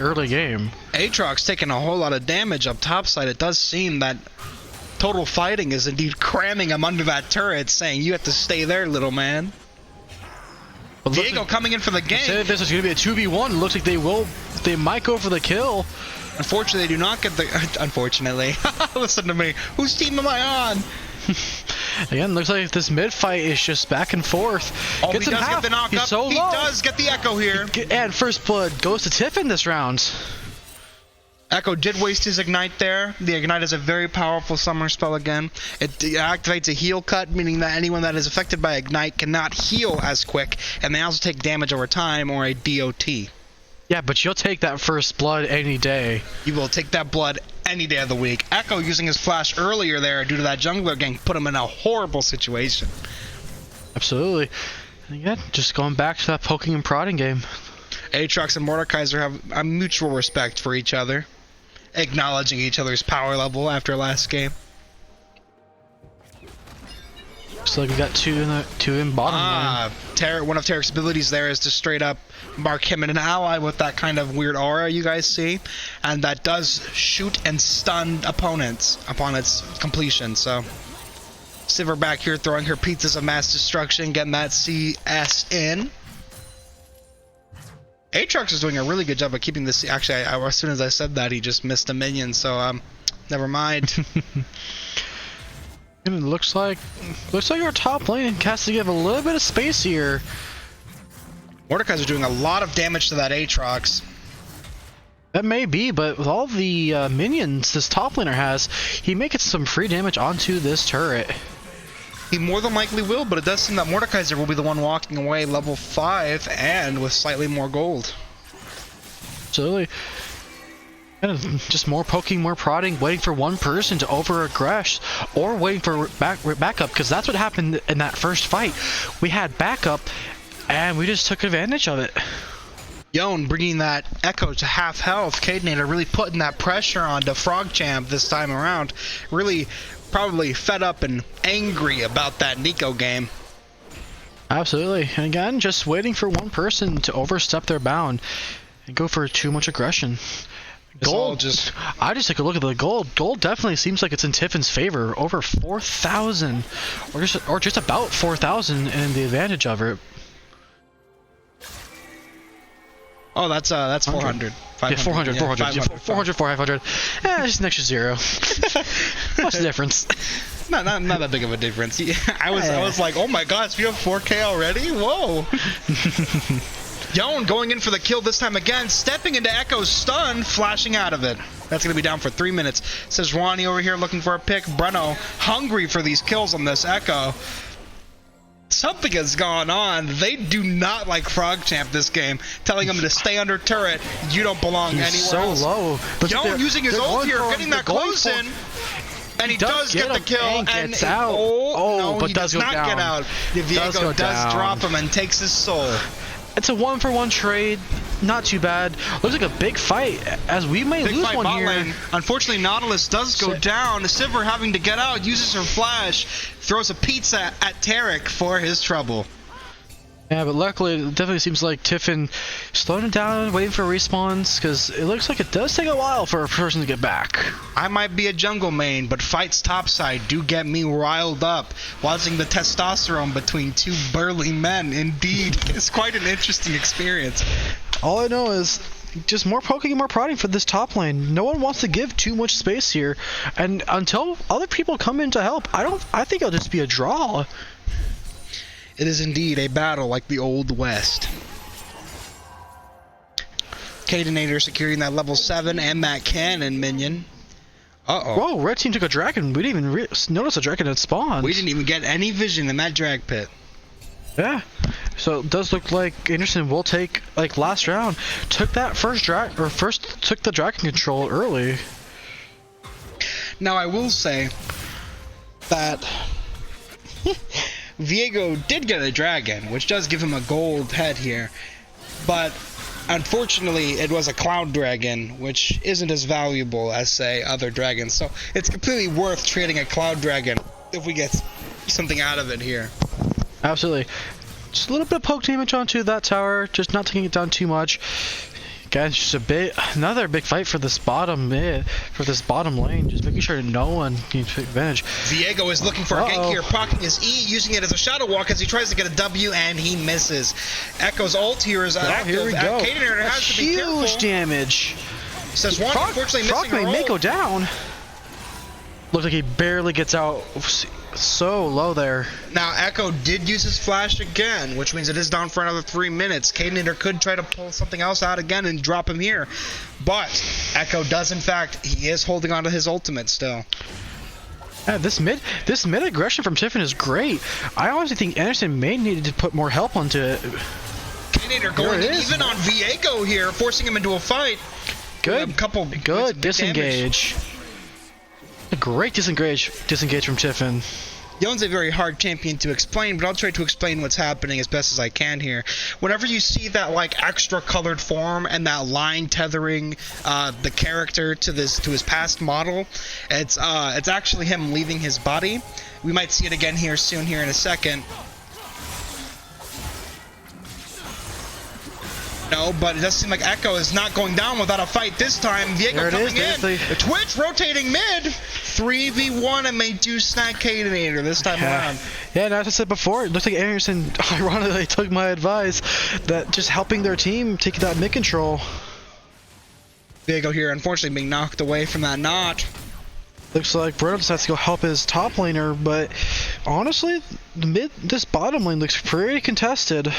S2: early game. Aatrox
S1: taking a whole lot of damage up topside. It does seem that Total Fighting is indeed cramming him under that turret, saying you have to stay there, little man. Well, Diego coming in for the game.
S2: This is going to be a 2v1. Looks like they might go for the kill.
S1: Unfortunately, they do not get the... Unfortunately. Listen to me. Whose team am I on?
S2: Again, looks like this mid fight is just back and forth.
S1: Oh, he does get the knock up.
S2: So
S1: he does get the Echo here.
S2: And first blood goes to Tiffin this round.
S1: Echo did waste his Ignite there. The Ignite is a very powerful summoner spell again. It activates a heal cut, meaning that anyone that is affected by Ignite cannot heal as quick, and they also take damage over time, or a DOT.
S2: Yeah, but you'll take that first blood any day.
S1: You will take that blood any day of the week. Echo using his flash earlier there due to that jungler gank put him in a horrible situation.
S2: Absolutely. And again, just going back to that poking and prodding game.
S1: Aatrox and Mordekaiser have a mutual respect for each other, acknowledging each other's power level after last game.
S2: Looks like we got two in bottom lane.
S1: One of Tarek's abilities there is to straight up mark him an ally with that kind of weird aura you guys see, and that does shoot and stun opponents upon its completion. So Sivir back here throwing her pizzas of mass destruction, getting that CS in. Aatrox is doing a really good job of keeping this. Actually, as soon as I said that, he just missed a minion, so never mind.
S2: And it looks like our top lane has to give a little bit of space here.
S1: Mordekaiser doing a lot of damage to that Aatrox.
S2: That may be, but with all the minions this top laner has, he may get some free damage onto this turret.
S1: He more than likely will, but it does seem that Mordekaiser will be the one walking away level 5 and with slightly more gold.
S2: Absolutely. And just more poking, more prodding, waiting for one person to over-aggress, or waiting for backup, because that's what happened in that first fight. We had backup, and we just took advantage of it.
S1: Yone bringing that Echo to half health. Cadenator really putting that pressure onto FrogChamp this time around. Really probably fed up and angry about that Nico game.
S2: Absolutely. And again, just waiting for one person to overstep their bound and go for too much aggression. Gold, I just took a look at the gold. Gold definitely seems like it's in Tiffin's favor. Over 4,000, or just about 4,000, and the advantage of it.
S1: Oh, that's 400. 500.
S2: Yeah, 400,
S1: yeah,
S2: 400, 400, 500. Just an extra zero. What's the difference?
S1: Not that big of a difference. I was like, oh my gosh, we have 4K already? Whoa. Yone going in for the kill this time again, stepping into Echo's stun, flashing out of it. That's going to be down for 3 minutes. Says Ronnie over here looking for a pick. Breno hungry for these kills on this Echo. Something has gone on. They do not like FrogChamp this game, telling him to stay under turret. You don't belong anywhere else.
S2: So low.
S1: Yone using his ult here, getting that close in. And he does get the kill, and
S2: gets out.
S1: No,
S2: but
S1: he
S2: does
S1: does not
S2: down.
S1: get out. Viego does drop him and takes his soul.
S2: It's a 1-for-1 trade. Not too bad. Looks like a big fight, as we may lose one here.
S1: Lane. Unfortunately, Nautilus does go down. Sivir having to get out, uses her flash, throws a pizza at Tarek for his trouble.
S2: Yeah, but luckily, it definitely seems like Tiffin slowing it down, waiting for respawns, because it looks like it does take a while for a person to get back.
S1: I might be a jungle main, but fights topside do get me riled up. Watching the testosterone between two burly men, indeed, is quite an interesting experience.
S2: All I know is just more poking and more prodding for this top lane. No one wants to give too much space here, and until other people come in to help, I think it'll just be a draw.
S1: It is indeed a battle like the Old West. Cadenator securing that level 7 and that cannon minion. Uh-oh.
S2: Whoa, red team took a dragon. We didn't even notice a dragon had spawned.
S1: We didn't even get any vision in that drag pit.
S2: Yeah. So it does look like Anderson will take, like last round, took that first took the dragon control early.
S1: Now I will say that Viego did get a dragon, which does give him a gold head here, but unfortunately it was a cloud dragon, which isn't as valuable as, say, other dragons, so it's completely worth trading a cloud dragon if we get something out of it here.
S2: Absolutely. Just a little bit of poke damage onto that tower, just not taking it down too much. Again, it's just another big fight for this bottom lane, just making sure no one can take advantage.
S1: Viego is looking for a gank here, proccing his E, using it as a shadow walk as he tries to get a W, and he misses. Echo's ult here is active.
S2: Here we go.
S1: Cadenator has to be careful.
S2: Huge damage.
S1: Says one, unfortunately missing her
S2: may
S1: ult.
S2: go down. Looks like he barely gets out. So low there.
S1: Now Echo did use his flash again, which means it is down for another 3 minutes. Cadenator could try to pull something else out again and drop him here, but Echo does, in fact, he is holding on to his ultimate still.
S2: Yeah, this mid aggression from Tiffin is great. I honestly think Anderson may need to put more help onto it.
S1: Cadenator going in even on Viego here, forcing him into a fight.
S2: Good. Good disengage. A great disengage from Tiffin.
S1: Yone's a very hard champion to explain, but I'll try to explain what's happening as best as I can here. Whenever you see that like extra colored form and that line tethering the character to his past model, it's actually him leaving his body. We might see it again here soon, here in a second. No, but it does seem like Echo is not going down without a fight this time. Viego coming in. Twitch rotating mid. 3v1 and they do snack Cadenator this time around.
S2: Yeah, and as I said before, it looks like Anderson ironically took my advice that just helping their team take that mid control.
S1: Viego here, unfortunately, being knocked away from that knot.
S2: Looks like Bruno has to go help his top laner, but honestly, this bottom lane looks pretty contested.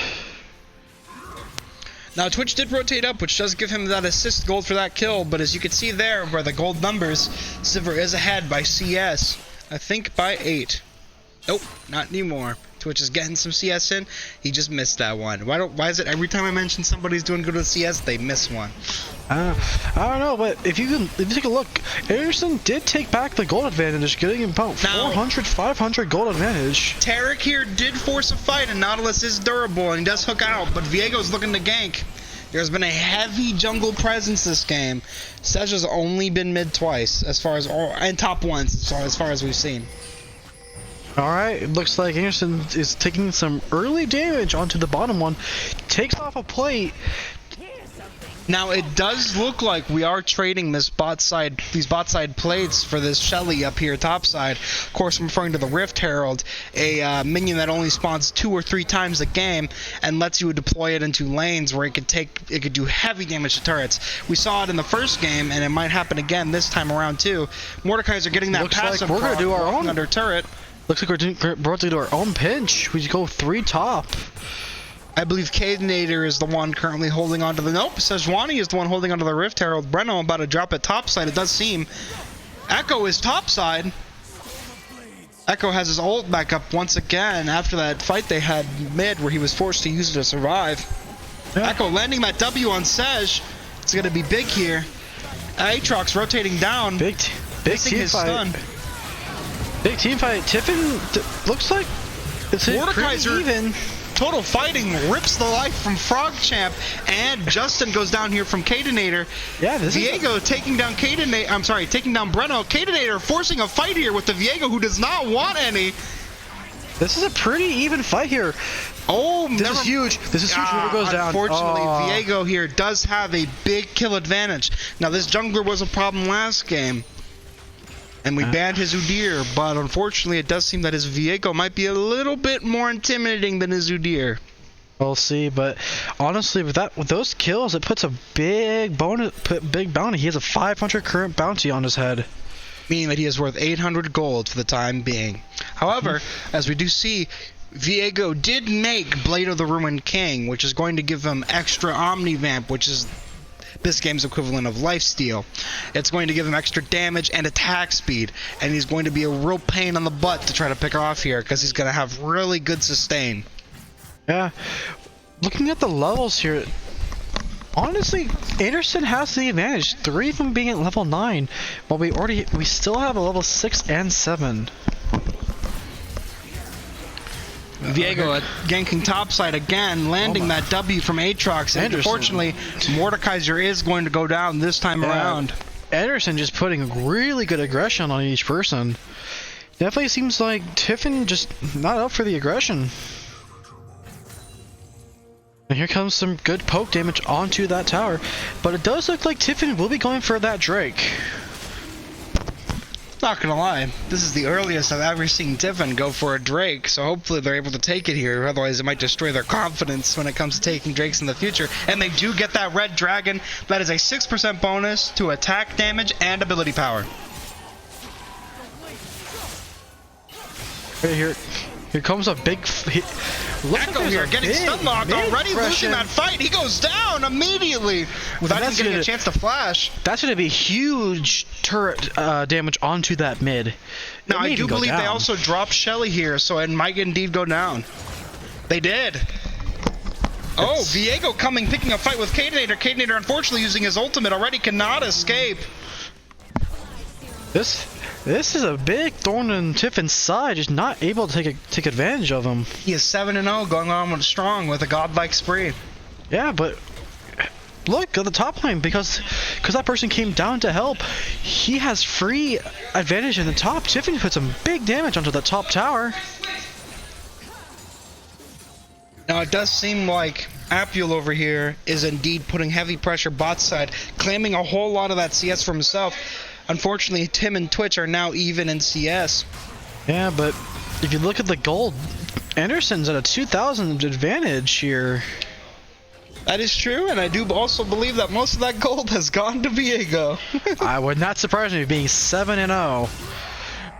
S1: Now Twitch did rotate up, which does give him that assist gold for that kill, but as you can see there, where the gold numbers, Sivir is ahead by CS. I think by 8. Nope, not anymore. Twitch is getting some CS in. He just missed that one. Why is it every time I mention somebody's doing good with CS, they miss one?
S2: I don't know, but if you take a look, Anderson did take back the gold advantage, getting him about 400, 500 gold advantage.
S1: Tarek here did force a fight, and Nautilus is durable, and he does hook out, but Viego's looking to gank. There's been a heavy jungle presence this game. Sej has only been mid twice, and top once, as far as we've seen.
S2: Alright, it looks like Anderson is taking some early damage onto the bottom one. Takes off a plate.
S1: Now it does look like we are trading these bot side plates for this Shelly up here topside. Of course, I'm referring to the Rift Herald, a minion that only spawns 2 or 3 times a game and lets you deploy it into lanes where it could do heavy damage to turrets. We saw it in the first game, and it might happen again this time around too. Mordekaiser getting that passive.
S2: Like we're gonna do our own
S1: under turret.
S2: Looks like we're about to do our own pinch. We go 3 top.
S1: I believe Cadenator is the one currently holding onto the... Nope, Sejuani is the one holding onto the Rift Herald. Breno about to drop it topside, it does seem. Echo is topside. Echo has his ult back up once again after that fight they had mid where he was forced to use it to survive. Yeah. Echo landing that W on Sej. It's going to be big here. Aatrox rotating down.
S2: Big team fight.
S1: Stun.
S2: Big team fight. Tiffin looks like it's pretty even.
S1: Total fighting rips the life from Frog Champ, and Justin goes down here from Cadenator.
S2: Yeah, this
S1: Viego taking down Cadenator. I'm sorry, taking down Breno. Cadenator forcing a fight here with the Viego, who does not want any.
S2: This is a pretty even fight here.
S1: Oh,
S2: this is huge. This is huge when it goes down.
S1: Unfortunately, Viego here does have a big kill advantage. Now, this jungler was a problem last game, and we banned his Udyr, but unfortunately it does seem that his Viego might be a little bit more intimidating than his Udyr.
S2: We'll see, but honestly, with those kills, it puts a big bounty. He has a 500 current bounty on his head,
S1: meaning that he is worth 800 gold for the time being. However, as we do see, Viego did make Blade of the Ruined King, which is going to give him extra Omnivamp, which is this game's equivalent of lifesteal. It's going to give him extra damage and attack speed, and he's going to be a real pain on the butt to try to pick off here because he's going to have really good sustain.
S2: Yeah, looking at the levels here, honestly, Anderson has the advantage. 3 of them being at level 9, while we still have a level 6 and 7.
S1: Viego ganking topside again, landing that W from Aatrox, and unfortunately, Mordekaiser is going to go down this time around.
S2: Anderson just putting really good aggression on each person. Definitely seems like Tiffin just not up for the aggression. And here comes some good poke damage onto that tower, but it does look like Tiffin will be going for that Drake.
S1: Not gonna lie, this is the earliest I've ever seen Tiffin go for a Drake, so hopefully they're able to take it here, otherwise it might destroy their confidence when it comes to taking Drakes in the future. And they do get that red dragon. That is a 6% bonus to attack damage and ability power.
S2: Right here comes a big
S1: Echo here getting stun locked already, losing that fight. He goes down immediately without even getting a chance to flash.
S2: That's going to be huge turret damage onto that mid.
S1: Now I do believe they also dropped Shelly here, so it might indeed go down. They did. Oh, Viego coming, picking a fight with Cadenator. Cadenator unfortunately using his ultimate already cannot escape.
S2: This is a big thorn in Tiffin's side, just not able to take advantage of him.
S1: He is 7-0, going on strong with a godlike spree.
S2: Yeah, but look at the top lane because that person came down to help. He has free advantage in the top. Tiffany put some big damage onto the top tower.
S1: Now it does seem like Apul over here is indeed putting heavy pressure bot side, claiming a whole lot of that CS for himself. Unfortunately, Tim and Twitch are now even in CS.
S2: Yeah, but if you look at the gold, Anderson's at a 2,000 advantage here.
S1: That is true, and I do also believe that most of that gold has gone to Viego.
S2: I would not surprise me being 7-0.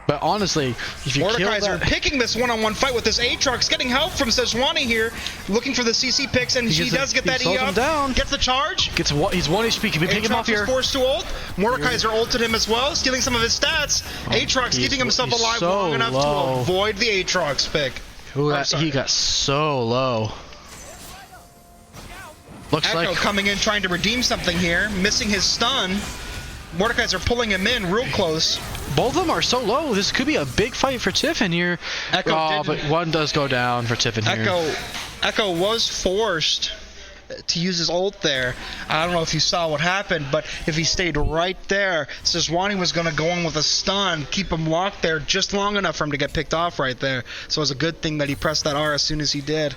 S2: But honestly, if you kill
S1: Mordekaiser
S2: that,
S1: picking this one-on-one fight with this Aatrox, getting help from Sejuani here, looking for the CC picks, and she does get that E up.
S2: Down.
S1: Gets the charge.
S2: He's 1 HP. Can we pick him off here?
S1: Aatrox is forced to ult. Mordekaiser ulted him as well, stealing some of his stats. Aatrox keeping himself alive long enough to avoid the Aatrox pick.
S2: Ooh, he got so low. Looks
S1: Echo
S2: like
S1: coming in trying to redeem something here, missing his stun. Mordekaiser pulling him in real close.
S2: Both of them are so low. This could be a big fight for Tiffin here. But one does go down for Tiffin here.
S1: Echo was forced to use his ult there. I don't know if you saw what happened, but if he stayed right there, Sejuani was going to go in with a stun, keep him locked there just long enough for him to get picked off right there. So it was a good thing that he pressed that R as soon as he did.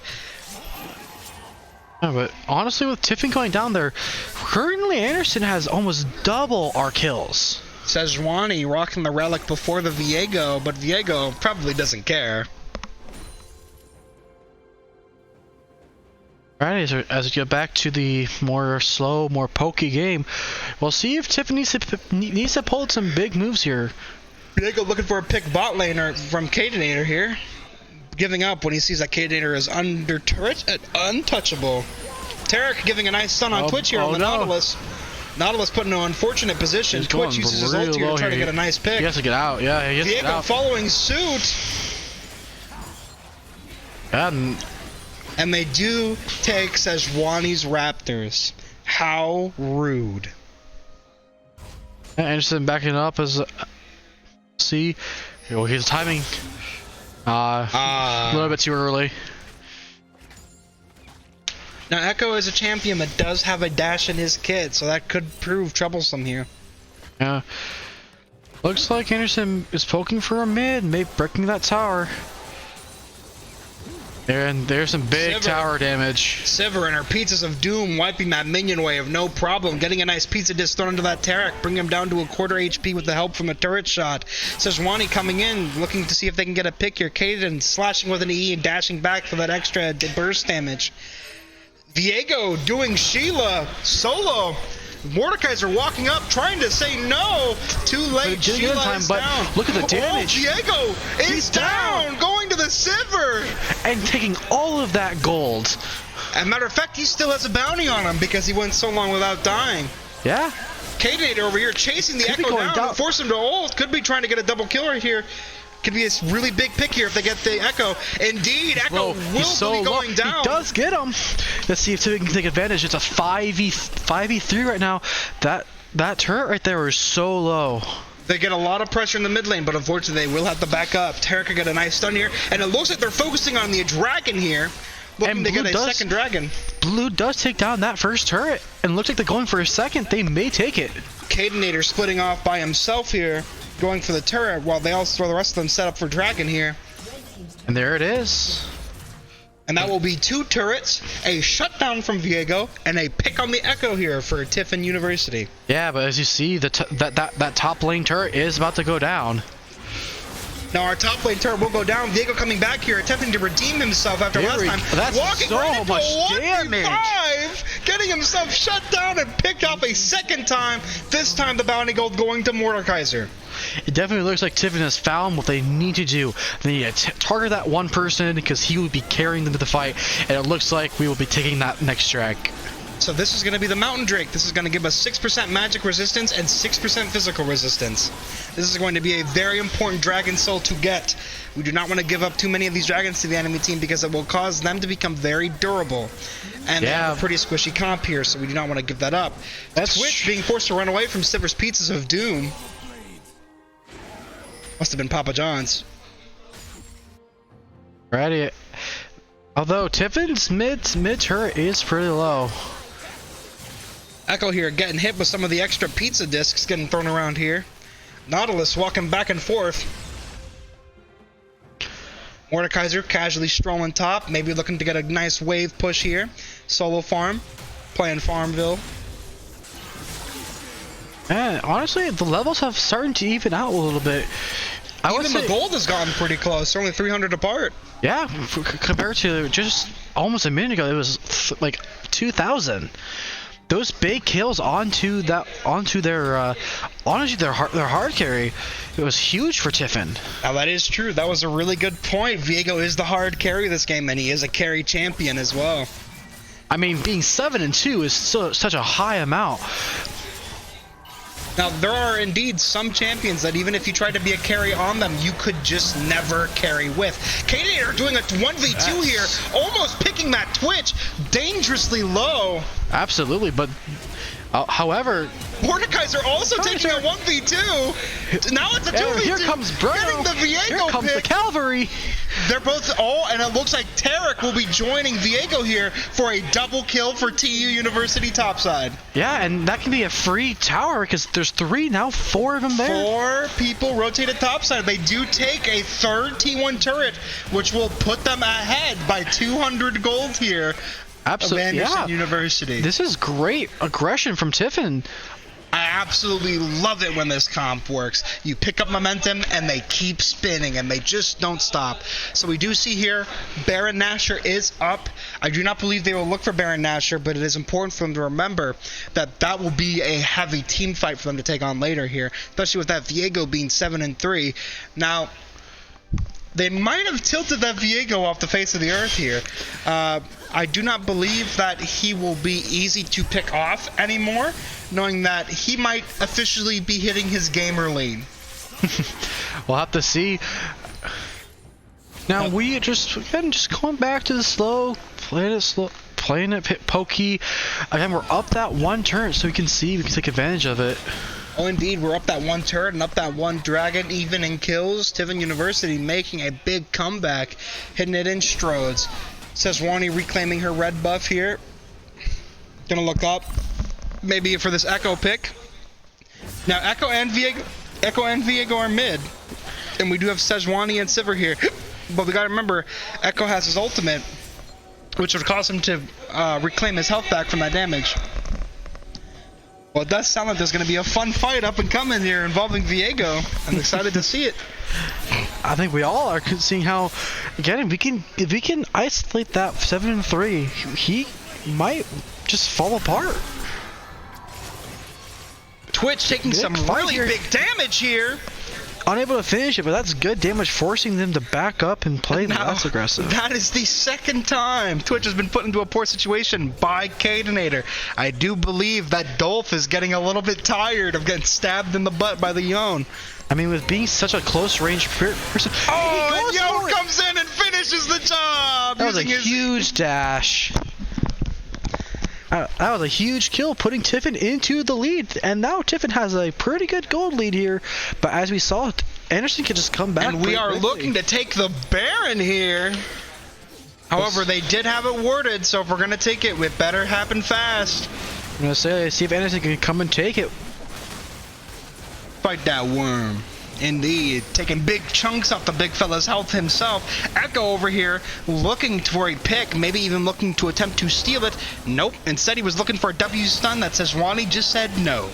S2: Yeah, but honestly, with Tiffin going down there, currently Anderson has almost double our kills.
S1: Sejuani rocking the relic before the Viego, but Viego probably doesn't care.
S2: Alright, as we get back to the more slow, more pokey game, we'll see if Tiffin needs to pull some big moves here.
S1: Viego looking for a pick bot laner from Cadenator here. Giving up when he sees that Cadenator is under turret and untouchable. Tarek giving a nice stun on Twitch here on the Nautilus. Nautilus put in an unfortunate position. Twitch uses his ult here to try to get a nice pick.
S2: He has to get out, yeah, he has to get out.
S1: Following suit. And they do take Sejuani's Raptors. How rude.
S2: Anderson backing up as see. Oh, his timing. A little bit too early.
S1: Now Echo is a champion that does have a dash in his kit, so that could prove troublesome here.
S2: Yeah. Looks like Anderson is poking for a mid, maybe breaking that tower. There's some big tower damage.
S1: Sivir and her pizzas of doom wiping that minion wave, no problem. Getting a nice pizza disc thrown into that Tarek, bring him down to a quarter HP with the help from a turret shot. Sejuani coming in, looking to see if they can get a pick here. Kaden slashing with an E and dashing back for that extra burst damage. Viego doing Sheila solo. Mordekaiser walking up, trying to say no. Too late. Sheila is down.
S2: Look at the damage.
S1: Viego is down. Going to the Sivir.
S2: And taking all of that gold.
S1: As a matter of fact, he still has a bounty on him because he went so long without dying.
S2: Yeah.
S1: Cadenator over here chasing the Echo down to force him to ult. Could be trying to get a double kill right here. Could be a really big pick here if they get the Echo. Indeed, Echo will be going down.
S2: He does get him. Let's see if Tiffin can take advantage. It's a 5v3 right now. That turret right there is so low.
S1: They get a lot of pressure in the mid lane, but unfortunately they will have to back up. Tarek got a nice stun here, and it looks like they're focusing on the dragon here. Looking to get a second dragon.
S2: Blue does take down that first turret, and looks like they're going for a second. They may take it.
S1: Cadenator splitting off by himself here, going for the turret, while they also throw the rest of them set up for dragon here.
S2: And there it is.
S1: And that will be 2 turrets, a shutdown from Viego, and a pick on the Echo here for Tiffin University.
S2: Yeah, but as you see, that top lane turret is about to go down.
S1: Now our top lane turret will go down. Viego coming back here, attempting to redeem himself after last time.
S2: That's
S1: walking
S2: so
S1: right into
S2: much
S1: a
S2: damage.
S1: Getting himself shut down and picked off a second time. This time the bounty gold going to Mordekaiser.
S2: It definitely looks like Tiffin has found what they need to do. They need to target that one person because he will be carrying them to the fight, and it looks like we will be taking that next drag.
S1: So this is going to be the Mountain Drake. This is going to give us 6% magic resistance and 6% physical resistance. This is going to be a very important Dragon Soul to get. We do not want to give up too many of these dragons to the enemy team because it will cause them to become very durable. And they have a pretty squishy comp here, so we do not want to give that up. That's Twitch being forced to run away from Sivir's Pizzas of Doom. Must have been Papa John's.
S2: Ready. Although Tiffin's mid turret is pretty low.
S1: Echo here getting hit with some of the extra pizza discs getting thrown around here. Nautilus walking back and forth. Mordekaiser casually strolling top, maybe looking to get a nice wave push here. Solo farm, playing Farmville.
S2: Man, honestly, the levels have started to even out a little bit.
S1: Even the gold has gotten pretty close. They're only 300 apart.
S2: Yeah, compared to just almost a minute ago, it was like 2,000. Those big kills onto their hard carry, it was huge for Tiffin.
S1: Now that is true. That was a really good point. Viego is the hard carry of this game, and he is a carry champion as well.
S2: I mean, being 7-2 is such a high amount.
S1: Now, there are indeed some champions that even if you tried to be a carry on them, you could just never carry with. Kaden doing a 1v2 here, almost picking that Twitch dangerously low.
S2: Absolutely, but however...
S1: Mordekaiser also taking a 1v2. Now it's a 2v2.
S2: Here comes Bruno.
S1: Getting the Viego
S2: Here comes
S1: pick.
S2: the cavalry.
S1: They're both and it looks like Tarek will be joining Viego here for a double kill for TU University topside.
S2: Yeah, and that can be a free tower because there's 4 of them there.
S1: 4 people rotated topside. They do take a third T1 turret, which will put them ahead by 200 gold here.
S2: Absolutely,
S1: of Anderson University.
S2: This is great aggression from Tiffin.
S1: I absolutely love it when this comp works. You pick up momentum and they keep spinning and they just don't stop. So we do see here Baron Nashor is up. I do not believe they will look for Baron Nashor, but it is important for them to remember that that will be a heavy team fight for them to take on later here, especially with that Viego being 7-3. Now, they might have tilted that Viego off the face of the earth here. I do not believe that he will be easy to pick off anymore, knowing that he might officially be hitting his gamer lane.
S2: We'll have to see. Now we just going back to the slow, playing it pokey. Again, we're up that 1 turn, so we can take advantage of it.
S1: Oh, indeed, we're up that 1 turret and up that 1 dragon, even in kills. Tiffin University making a big comeback, hitting it in Strodes. Sejuani reclaiming her red buff here. Gonna look up, maybe for this Echo pick. Now, Echo and Viego are mid, and we do have Sejuani and Sivir here. But we gotta remember, Echo has his ultimate, which would cause him to reclaim his health back from that damage. Well, it does sound like there's going to be a fun fight up and coming here involving Viego. I'm excited to see it.
S2: I think we all are seeing how, again, if we can isolate that 7-3, he might just fall apart.
S1: Twitch taking some really big damage here.
S2: Unable to finish it, but that's good damage, forcing them to back up and play less aggressive.
S1: That is the second time Twitch has been put into a poor situation by Cadenator. I do believe that Dolph is getting a little bit tired of getting stabbed in the butt by the Yone.
S2: I mean, with being such a close range person.
S1: Oh, and Yone comes in and finishes the job.
S2: That was a huge dash. That was a huge kill, putting Tiffin into the lead, and now Tiffin has a pretty good gold lead here. But as we saw, Anderson can just come back.
S1: And we are looking to take the Baron here. However, they did have it worded, so if we're going to take it, it better happen fast.
S2: I'm going to say, see if Anderson can come and take it.
S1: Fight that worm. Indeed, taking big chunks off the big fella's health himself. Echo over here looking for a pick, maybe even looking to attempt to steal it. Nope, instead he was looking for a W stun that says Ronnie just said no.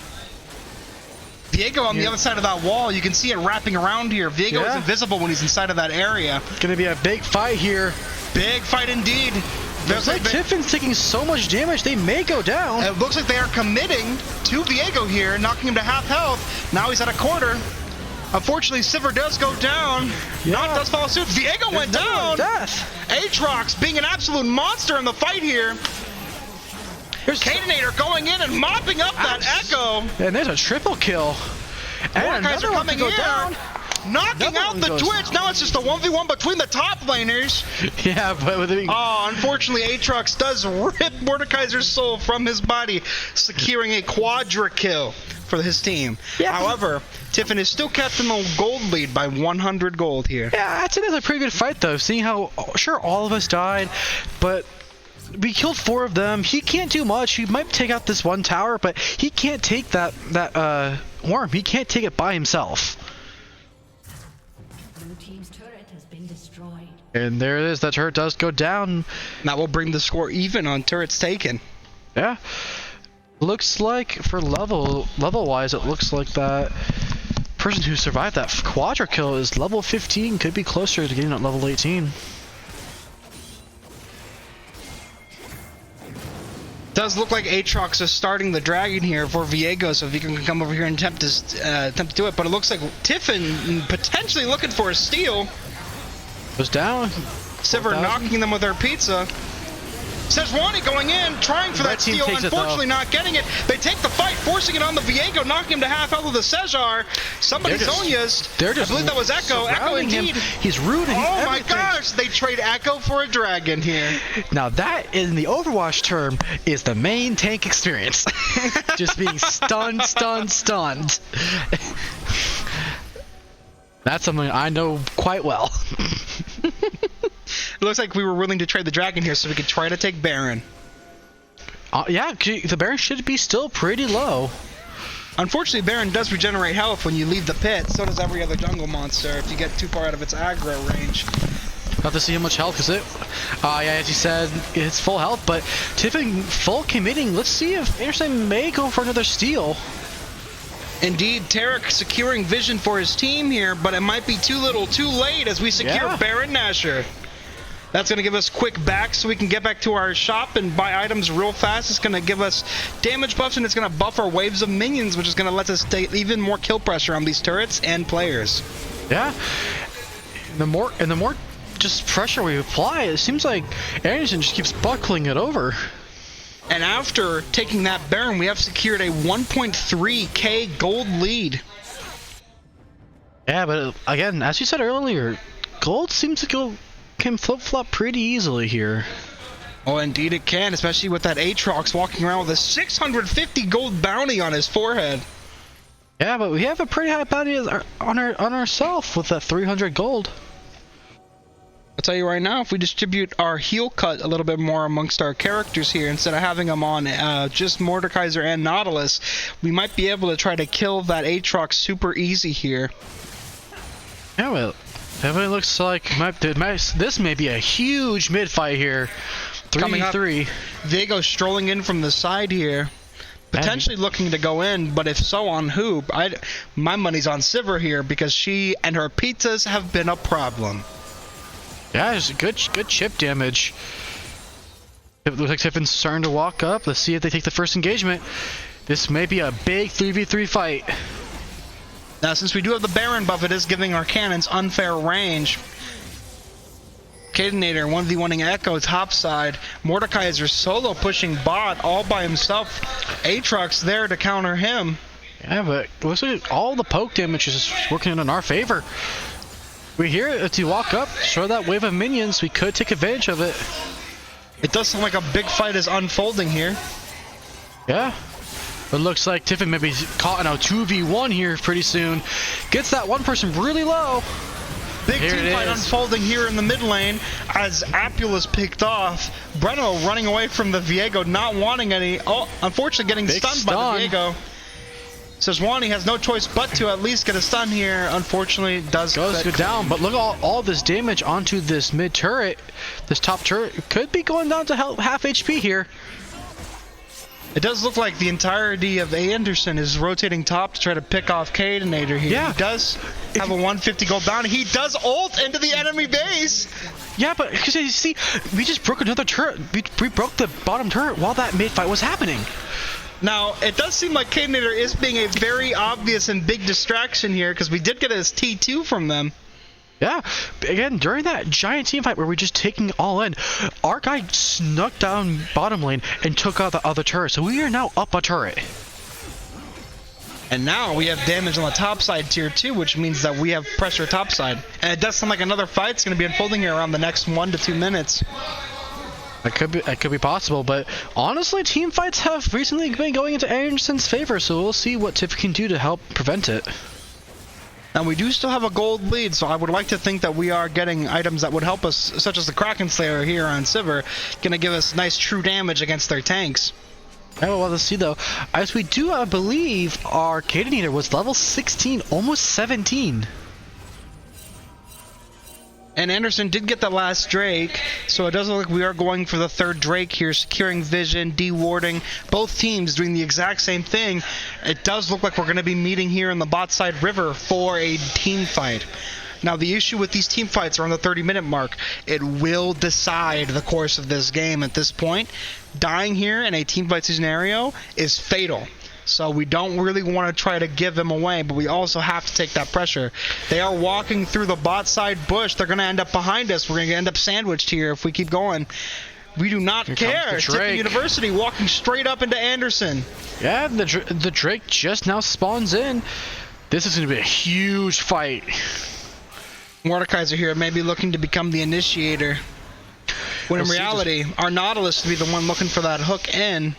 S1: Viego on the other side of that wall, you can see it wrapping around here. Viego is invisible when he's inside of that area.
S2: Gonna be a big fight here.
S1: Big fight indeed.
S2: Looks like Tiffin's taking so much damage, they may go down.
S1: It looks like they are committing to Viego here, knocking him to half health. Now he's at a quarter. Unfortunately, Sivir does go down. Not does follow suit. Viego went down. Aatrox being an absolute monster in the fight here. Here's Cadenator going in and mopping up that Echo.
S2: And there's a triple kill.
S1: And guys are coming in, knocking out the Twitch. Now it's just a 1v1 between the top laners.
S2: Yeah, but with it.
S1: Oh, unfortunately, Aatrox does rip Mordekaiser's soul from his body, securing a quadra kill for his team. Yeah. However, Tiffin is still kept in the gold lead by 100 gold here.
S2: Yeah, that's a pretty good fight though. Seeing how sure all of us died, but we killed 4 of them. He can't do much. He might take out this one tower, but he can't take that worm. He can't take it by himself.
S3: Blue team's turret has been destroyed.
S2: And there it is. That turret does go down.
S1: That will bring the score even on turrets taken.
S2: Yeah. Looks like for level wise, it looks like that person who survived that quadra kill is level 15. Could be closer to getting at level 18.
S1: Does look like Aatrox is starting the dragon here for Viego, so if he can come over here and attempt to do it. But it looks like Tiffin potentially looking for a steal.
S2: Goes down.
S1: Sivir knocking them with her pizza. Sejuani going in, trying for that steal, unfortunately not getting it. They take the fight, forcing it on the Viego, knocking him to half health with the Sejar. Somebody Zonya's. I believe that was Echo. Echo indeed.
S2: He's rooting.
S1: Oh my gosh, they trade Echo for a dragon here.
S2: Now that, in the Overwatch term, is the main tank experience. Just being stunned. That's something I know quite well.
S1: It looks like we were willing to trade the dragon here so we could try to take Baron.
S2: Yeah, the Baron should be still pretty low.
S1: Unfortunately, Baron does regenerate health when you leave the pit. So does every other jungle monster if you get too far out of its aggro range.
S2: Not to see how much health is it. Yeah, as you said, it's full health, but Tiffin full committing. Let's see if Anderson may go for another steal.
S1: Indeed, Tarek securing vision for his team here, but it might be too little too late as we secure Baron Nashor. That's going to give us quick back so we can get back to our shop and buy items real fast. It's going to give us damage buffs, and it's going to buff our waves of minions, which is going to let us take even more kill pressure on these turrets and players.
S2: Yeah. The more just pressure we apply, it seems like Anderson just keeps buckling it over.
S1: And after taking that Baron, we have secured a 1.3k gold lead.
S2: Yeah, but again, as you said earlier, gold seems to can flip-flop pretty easily here.
S1: Oh, indeed it can, especially with that Aatrox walking around with a 650 gold bounty on his forehead.
S2: Yeah, but we have a pretty high bounty on ourselves with that 300 gold.
S1: I'll tell you right now, if we distribute our heal cut a little bit more amongst our characters here, instead of having them on just Mordekaiser and Nautilus, we might be able to try to kill that Aatrox super easy here.
S2: Yeah, well, it looks like this may be a huge mid-fight here. 3-3.
S1: Viego strolling in from the side here. Potentially looking to go in, but if so, on who? My money's on Sivir here because she and her pizzas have been a problem.
S2: Yeah, it's good chip damage. It looks like Tiffin's starting to walk up. Let's see if they take the first engagement. This may be a big 3v3 fight.
S1: Now, since we do have the Baron buff, it is giving our cannons unfair range. Cadenator 1v1ing Echo topside. Mordekaiser solo pushing bot all by himself. Aatrox there to counter him.
S2: Yeah, but it looks like all the poke damage is working in our favor. We hear it to walk up, show that wave of minions. We could take advantage of it.
S1: It does sound like a big fight is unfolding here.
S2: Yeah. It looks like Tiffin may be caught in a 2v1 here pretty soon. Gets that one person really low.
S1: Big team fight unfolding here in the mid lane as Apula's picked off. Breno running away from the Viego, not wanting any. Oh, unfortunately getting stunned by the Viego. Sejuani has no choice but to at least get a stun here. Unfortunately, does go down.
S2: But look at all this damage onto this mid turret. This top turret could be going down to half HP here.
S1: It does look like the entirety of Anderson is rotating top to try to pick off Cadenator here.
S2: Yeah.
S1: He does have a 150 gold bounty. He does ult into the enemy base.
S2: Yeah, but because you see, we just broke another turret. We broke the bottom turret while that mid fight was happening.
S1: Now, it does seem like Cadenator is being a very obvious and big distraction here because we did get his T2 from them.
S2: Yeah, again, during that giant team fight where we're just taking it all in, our guy snuck down bottom lane and took out the other turret. So we are now up a turret.
S1: And now we have damage on the top side tier 2, which means that we have pressure top side. And it does sound like another fight's going to be unfolding here around the next 1 to 2 minutes.
S2: That could be possible, but honestly, team fights have recently been going into Anderson's favor, so we'll see what Tiff can do to help prevent it.
S1: Now we do still have a gold lead, so I would like to think that we are getting items that would help us, such as the Kraken Slayer here on Sivir, gonna give us nice true damage against their tanks.
S2: I will let's see though. As we do, I believe our Cadenator was level 16, almost 17.
S1: And Anderson did get the last Drake, so it does look like we are going for the third Drake here, securing vision, dewarding, both teams doing the exact same thing. It does look like we're going to be meeting here in the bot side river for a team fight. Now the issue with these team fights around the 30-minute mark, it will decide the course of this game at this point. Dying here in a team fight scenario is fatal. So we don't really want to try to give them away, but we also have to take that pressure. They are walking through the bot side bush. They're going to end up behind us. We're going to end up sandwiched here if we keep going. We do not care. Tiffin University walking straight up into Anderson.
S2: Yeah, the Drake just now spawns in. This is going to be a huge fight.
S1: Mordekaiser here may be looking to become the initiator. When in reality, our Nautilus should be the one looking for that hook in.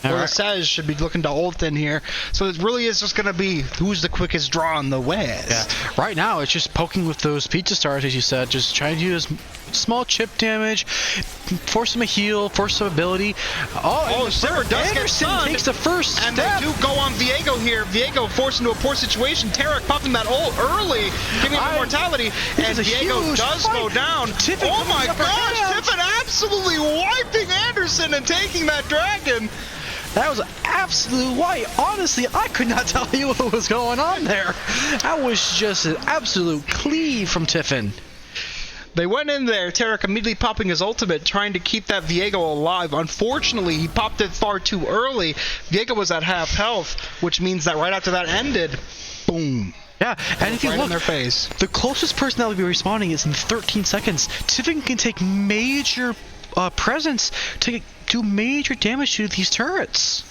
S1: Or the Sej should be looking to ult in here. So it really is just going to be who's the quickest draw on the west.
S2: Yeah. Right now, it's just poking with those pizza stars, as you said. Just trying to do this small chip damage, force him a heal, force some ability.
S1: Oh, Sivir does get stunned.
S2: Takes the first
S1: and
S2: step.
S1: They do go on Viego here. Viego forced into a poor situation. Tarek popping that ult early, giving him mortality. And Viego does go down.
S2: Tiffin
S1: oh my gosh, Tiffin absolutely wiping Anderson and taking that dragon.
S2: That was absolute white. Honestly, I could not tell you what was going on there. That was just an absolute cleave from Tiffin.
S1: They went in there, Tarek immediately popping his ultimate, trying to keep that Viego alive. Unfortunately, he popped it far too early. Viego was at half health, which means that right after that ended, boom.
S2: Yeah, and if you
S1: right
S2: look,
S1: in their face.
S2: The closest person that will be responding is in 13 seconds. Tiffin can take major presence to do major damage to these turrets.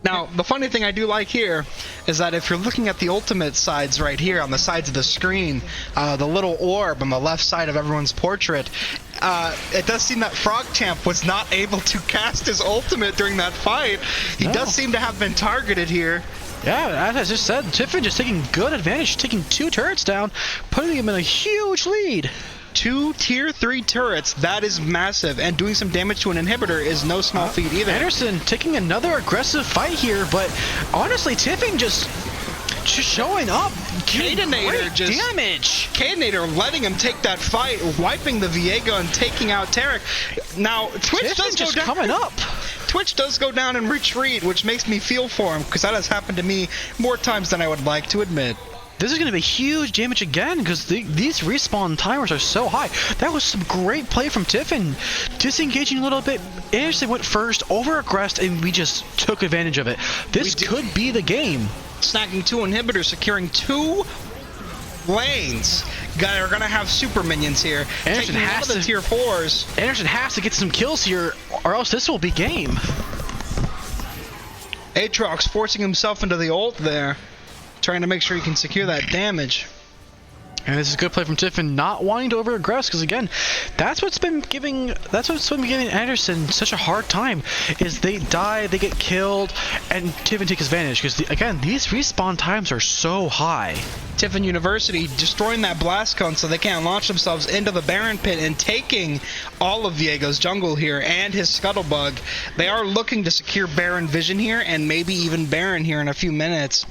S1: Now, the funny thing I do like here is that if you're looking at the ultimate sides right here on the sides of the screen, the little orb on the left side of everyone's portrait, it does seem that Frog Champ was not able to cast his ultimate during that fight. He does seem to have been targeted here.
S2: Yeah, as I just said, Tiffin just taking good advantage, taking 2 turrets down, putting him in a huge lead.
S1: 2 tier 3 turrets, that is massive, and doing some damage to an inhibitor is no small feat either.
S2: Anderson taking another aggressive fight here, but honestly, Tiffin just showing up.
S1: Cadenator just
S2: damage.
S1: Cadenator letting him take that fight, wiping the Viego and taking out Tarek. Now Twitch does go down.
S2: Coming up.
S1: Twitch does go down and retreat, which makes me feel for him because that has happened to me more times than I would like to admit.
S2: This is going to be huge damage again because these respawn timers are so high. That was some great play from Tiffin. Disengaging a little bit. Anderson went first, over-aggressed, and we just took advantage of it. This could be the game.
S1: Snagging 2 inhibitors, securing 2 lanes. Are going to have super minions here.
S2: Anderson
S1: taking
S2: has
S1: one of the tier 4s.
S2: Anderson has to get some kills here, or else this will be game.
S1: Aatrox forcing himself into the ult there. Trying to make sure he can secure that damage.
S2: And this is a good play from Tiffin, not wanting to over-aggress, because again, that's what's been giving Anderson such a hard time, is they die, they get killed, and Tiffin takes advantage, because again, these respawn times are so high.
S1: Tiffin University destroying that blast cone so they can't launch themselves into the Baron pit and taking all of Viego's jungle here and his Scuttlebug. They are looking to secure Baron vision here and maybe even Baron here in a few minutes.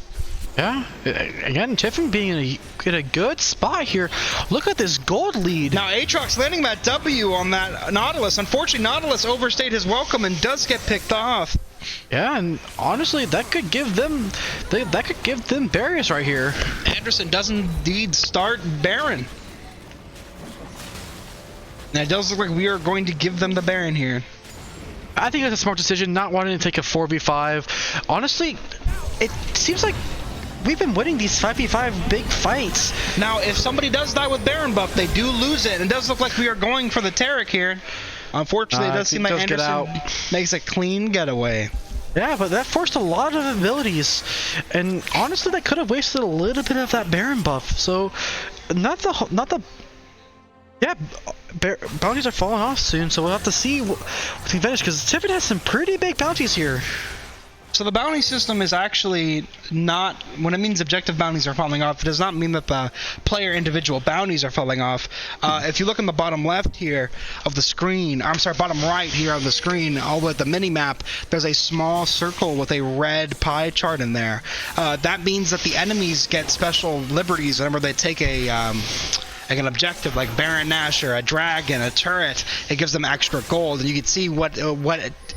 S2: Yeah, again, Tiffin being in a good spot here. Look at this gold lead.
S1: Now, Aatrox landing that W on that Nautilus. Unfortunately, Nautilus overstayed his welcome and does get picked off.
S2: Yeah, and honestly, that could give them barriers right here.
S1: Anderson does indeed start Baron. Now, it does look like we are going to give them the Baron here.
S2: I think that's a smart decision, not wanting to take a 4v5. Honestly, it seems like we've been winning these 5v5 big fights.
S1: Now, if somebody does die with Baron buff, they do lose it. It does look like we are going for the Tarek here. Unfortunately, it does seem like Anderson makes a clean getaway.
S2: Yeah, but that forced a lot of abilities. And honestly, that could have wasted a little bit of that Baron buff. So, bounties are falling off soon, so we'll have to see what the advantage, because Tiffin has some pretty big bounties here.
S1: So the bounty system is actually not, when it means objective bounties are falling off, it does not mean that the player individual bounties are falling off. If you look in the bottom left here of the screen, I'm sorry, bottom right here on the screen, all the way at the mini-map, there's a small circle with a red pie chart in there. That means that the enemies get special liberties whenever they take like an objective, like Baron Nashor, a dragon, a turret. It gives them extra gold, and you can see what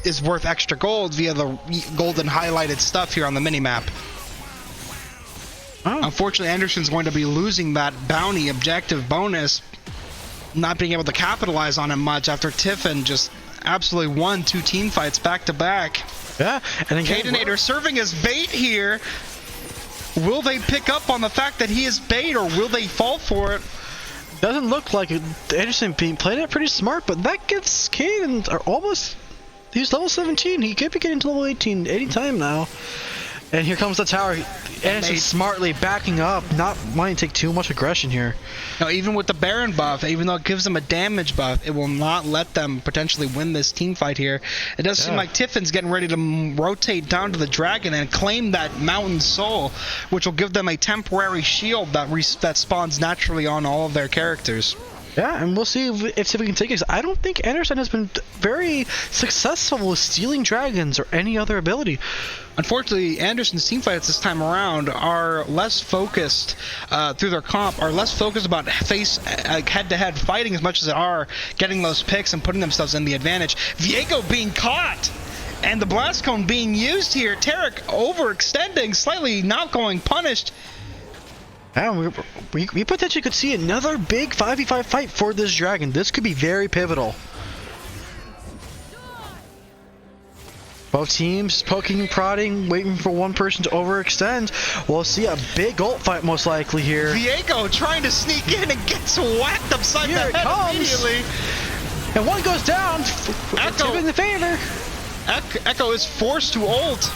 S1: is worth extra gold via the golden highlighted stuff here on the minimap. Oh. Unfortunately, Anderson's going to be losing that bounty objective bonus, not being able to capitalize on it much after Tiffin just absolutely won 2 team fights back to back.
S2: Yeah, and then
S1: Cadenator serving as bait here. Will they pick up on the fact that he is bait, or will they fall for it?
S2: Doesn't look like it. Anderson being played it pretty smart, but that gets Caden almost. He's level 17. He could be getting to level 18 anytime now. And here comes the tower. Anderson smartly backing up, not wanting to take too much aggression here.
S1: Now, even with the Baron buff, even though it gives them a damage buff, it will not let them potentially win this team fight here. It does seem like Tiffin's getting ready to rotate down to the dragon and claim that Mountain Soul, which will give them a temporary shield that spawns naturally on all of their characters.
S2: Yeah, and we'll see if we can take it. I don't think Anderson has been very successful with stealing dragons or any other ability.
S1: Unfortunately, Anderson's team fights this time around are less focused through their comp, are less focused about head-to-head fighting as much as they are getting those picks and putting themselves in the advantage. Viego being caught! And the blast cone being used here. Tarek overextending, slightly not going punished.
S2: Yeah, we potentially could see another big 5v5 fight for this dragon. This could be very pivotal. Both teams poking and prodding, waiting for one person to overextend. We'll see a big ult fight most likely here.
S1: Viego trying to sneak in and gets whacked upside
S2: here
S1: the head immediately.
S2: And one goes down.
S1: Echo
S2: in the favor.
S1: Echo is forced to ult.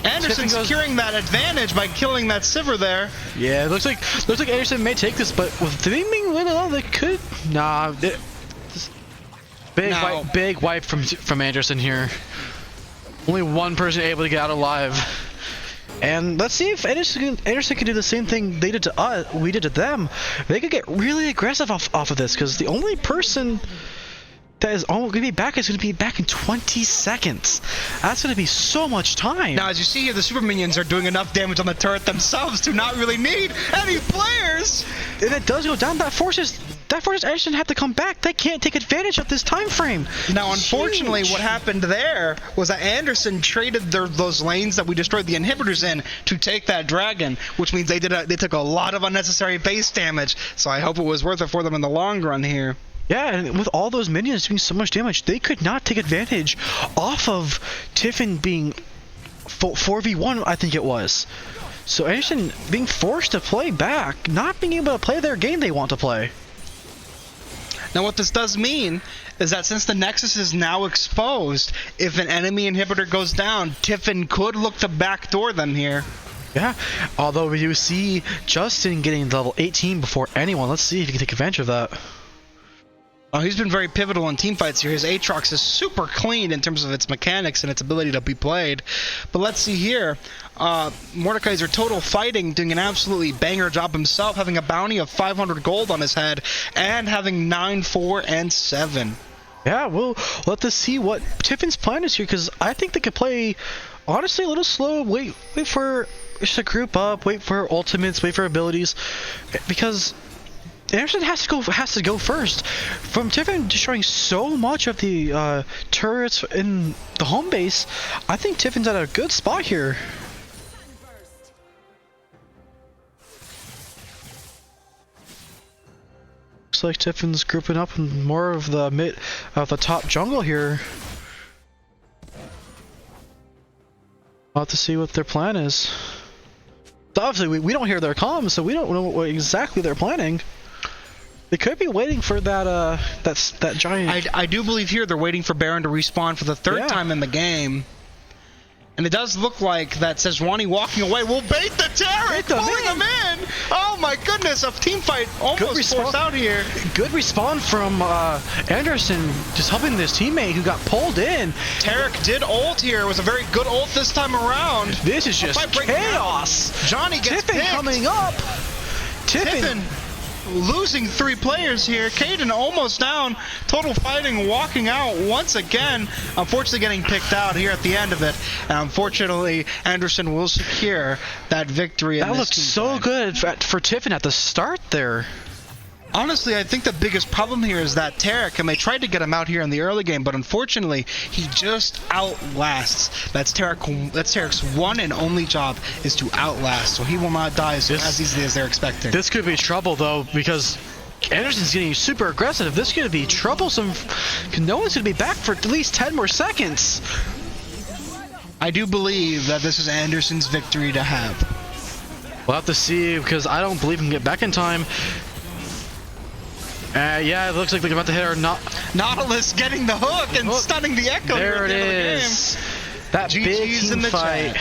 S1: Anderson securing that advantage by killing that Sivir there.
S2: Yeah, it looks like Anderson may take this, but with them being really low, they could. Nah, big wipe from Anderson here. Only one person able to get out alive. And let's see if Anderson can do the same thing they did to us, we did to them. They could get really aggressive off of this, because the only person that is going to be back is going to be back in 20 seconds. That's going to be so much time.
S1: Now, as you see here, the super minions are doing enough damage on the turret themselves to not really need any players.
S2: If it does go down, that forces Anderson to have to come back. They can't take advantage of this time frame. Now,
S1: unfortunately, what happened there was that Anderson traded those lanes that we destroyed the inhibitors in to take that dragon, which means they took a lot of unnecessary base damage. So I hope it was worth it for them in the long run here.
S2: Yeah, and with all those minions doing so much damage, they could not take advantage off of Tiffin being 4v1, I think it was. So Anderson being forced to play back, not being able to play their game they want to play.
S1: Now what this does mean is that since the Nexus is now exposed, if an enemy inhibitor goes down, Tiffin could look to backdoor them here.
S2: Yeah, although we do see Justin getting level 18 before anyone. Let's see if he can take advantage of that.
S1: Oh, he's been very pivotal in teamfights here. His Aatrox is super clean in terms of its mechanics and its ability to be played. But let's see here. Mordekaiser Total Fighting doing an absolutely banger job himself, having a bounty of 500 gold on his head and having 9, 4, and 7.
S2: Yeah, we'll let us see what Tiffin's plan is here, because I think they could play, honestly, a little slow. Wait for just to group up, wait for ultimates, wait for abilities, because Anderson has to go first. From Tiffin destroying so much of the turrets in the home base, I think Tiffin's at a good spot here. Looks like Tiffin's grouping up in more of the top jungle here. I'll have to see what their plan is. So obviously, we don't hear their comms, so we don't know what exactly they're planning. They could be waiting for that giant.
S1: I do believe here they're waiting for Baron to respawn for the third time in the game. And it does look like that Sejuani walking away will bait the turret, pulling them in! Oh my goodness, a team fight almost forced out here.
S2: Good respawn from Anderson, just helping this teammate who got pulled in.
S1: Tarek did ult here. It was a very good ult this time around.
S2: This is just chaos.
S1: Johnny gets
S2: Tiffin
S1: picked.
S2: coming up. Tiffin
S1: losing 3 players here. Caden almost down. Total Fighting walking out once again. Unfortunately getting picked out here at the end of it. And unfortunately, Anderson will secure that victory.
S2: That looked so good for Tiffin at the start there.
S1: Honestly, I think the biggest problem here is that Tarek, and they tried to get him out here in the early game, but unfortunately, he just outlasts. That's Tarek's one and only job is to outlast, so he will not die as easily as they're expecting.
S2: This could be trouble, though, because Anderson's getting super aggressive. This is going to be troublesome. No one's going to be back for at least 10 more seconds.
S1: I do believe that this is Anderson's victory to have.
S2: We'll have to see, because I don't believe he can get back in time. Yeah, it looks like they're about to hit our
S1: Nautilus getting the hook and stunning the Echo.
S2: There it is. That big team fight.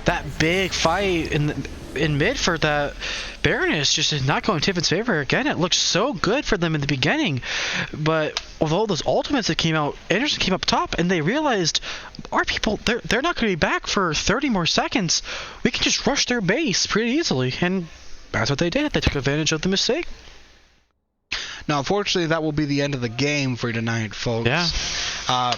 S2: That big fight in mid for that Baroness just is not going Tiffin's favor again. It looked so good for them in the beginning, but with all those ultimates that came out, Anderson came up top, and they realized our people they're not going to be back for 30 more seconds. We can just rush their base pretty easily, and that's what they did. They took advantage of the mistake.
S1: Now, unfortunately, that will be the end of the game for tonight, folks.
S2: Yeah.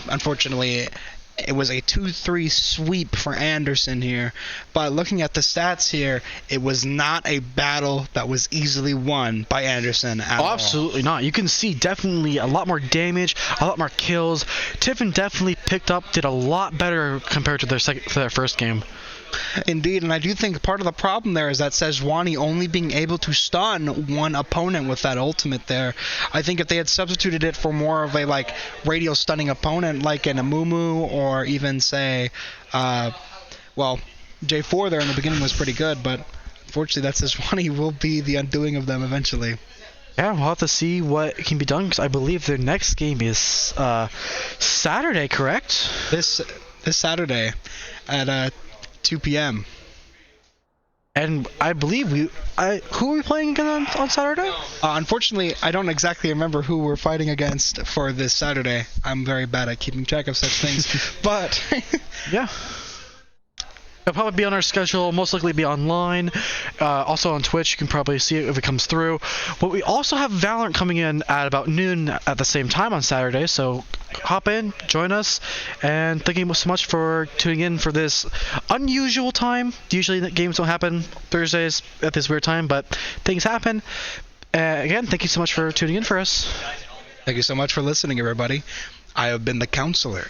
S1: Unfortunately, it was a 2-3 sweep for Anderson here. But looking at the stats here, it was not a battle that was easily won by Anderson at all.
S2: Absolutely not. You can see definitely a lot more damage, a lot more kills. Tiffin definitely did a lot better compared to their first game.
S1: Indeed, and I do think part of the problem there is that Sejuani only being able to stun one opponent with that ultimate there. I think if they had substituted it for more of a radio stunning opponent like an Amumu or even say, J4 there in the beginning was pretty good, but unfortunately that Sejuani will be the undoing of them eventually.
S2: Yeah, we'll have to see what can be done, because I believe their next game is Saturday, correct?
S1: This Saturday at 2 p.m.
S2: And I believe who are we playing again on Saturday?
S1: Unfortunately, I don't exactly remember who we're fighting against for this Saturday. I'm very bad at keeping track of such things. But
S2: yeah. It'll probably be on our schedule, most likely be online. Also on Twitch, you can probably see it if it comes through. But we also have Valorant coming in at about noon at the same time on Saturday, so hop in, join us, and thank you so much for tuning in for this unusual time. Usually games don't happen Thursdays at this weird time, but things happen. Again, thank you so much for tuning in for us.
S1: Thank you so much for listening, everybody. I have been the counselor.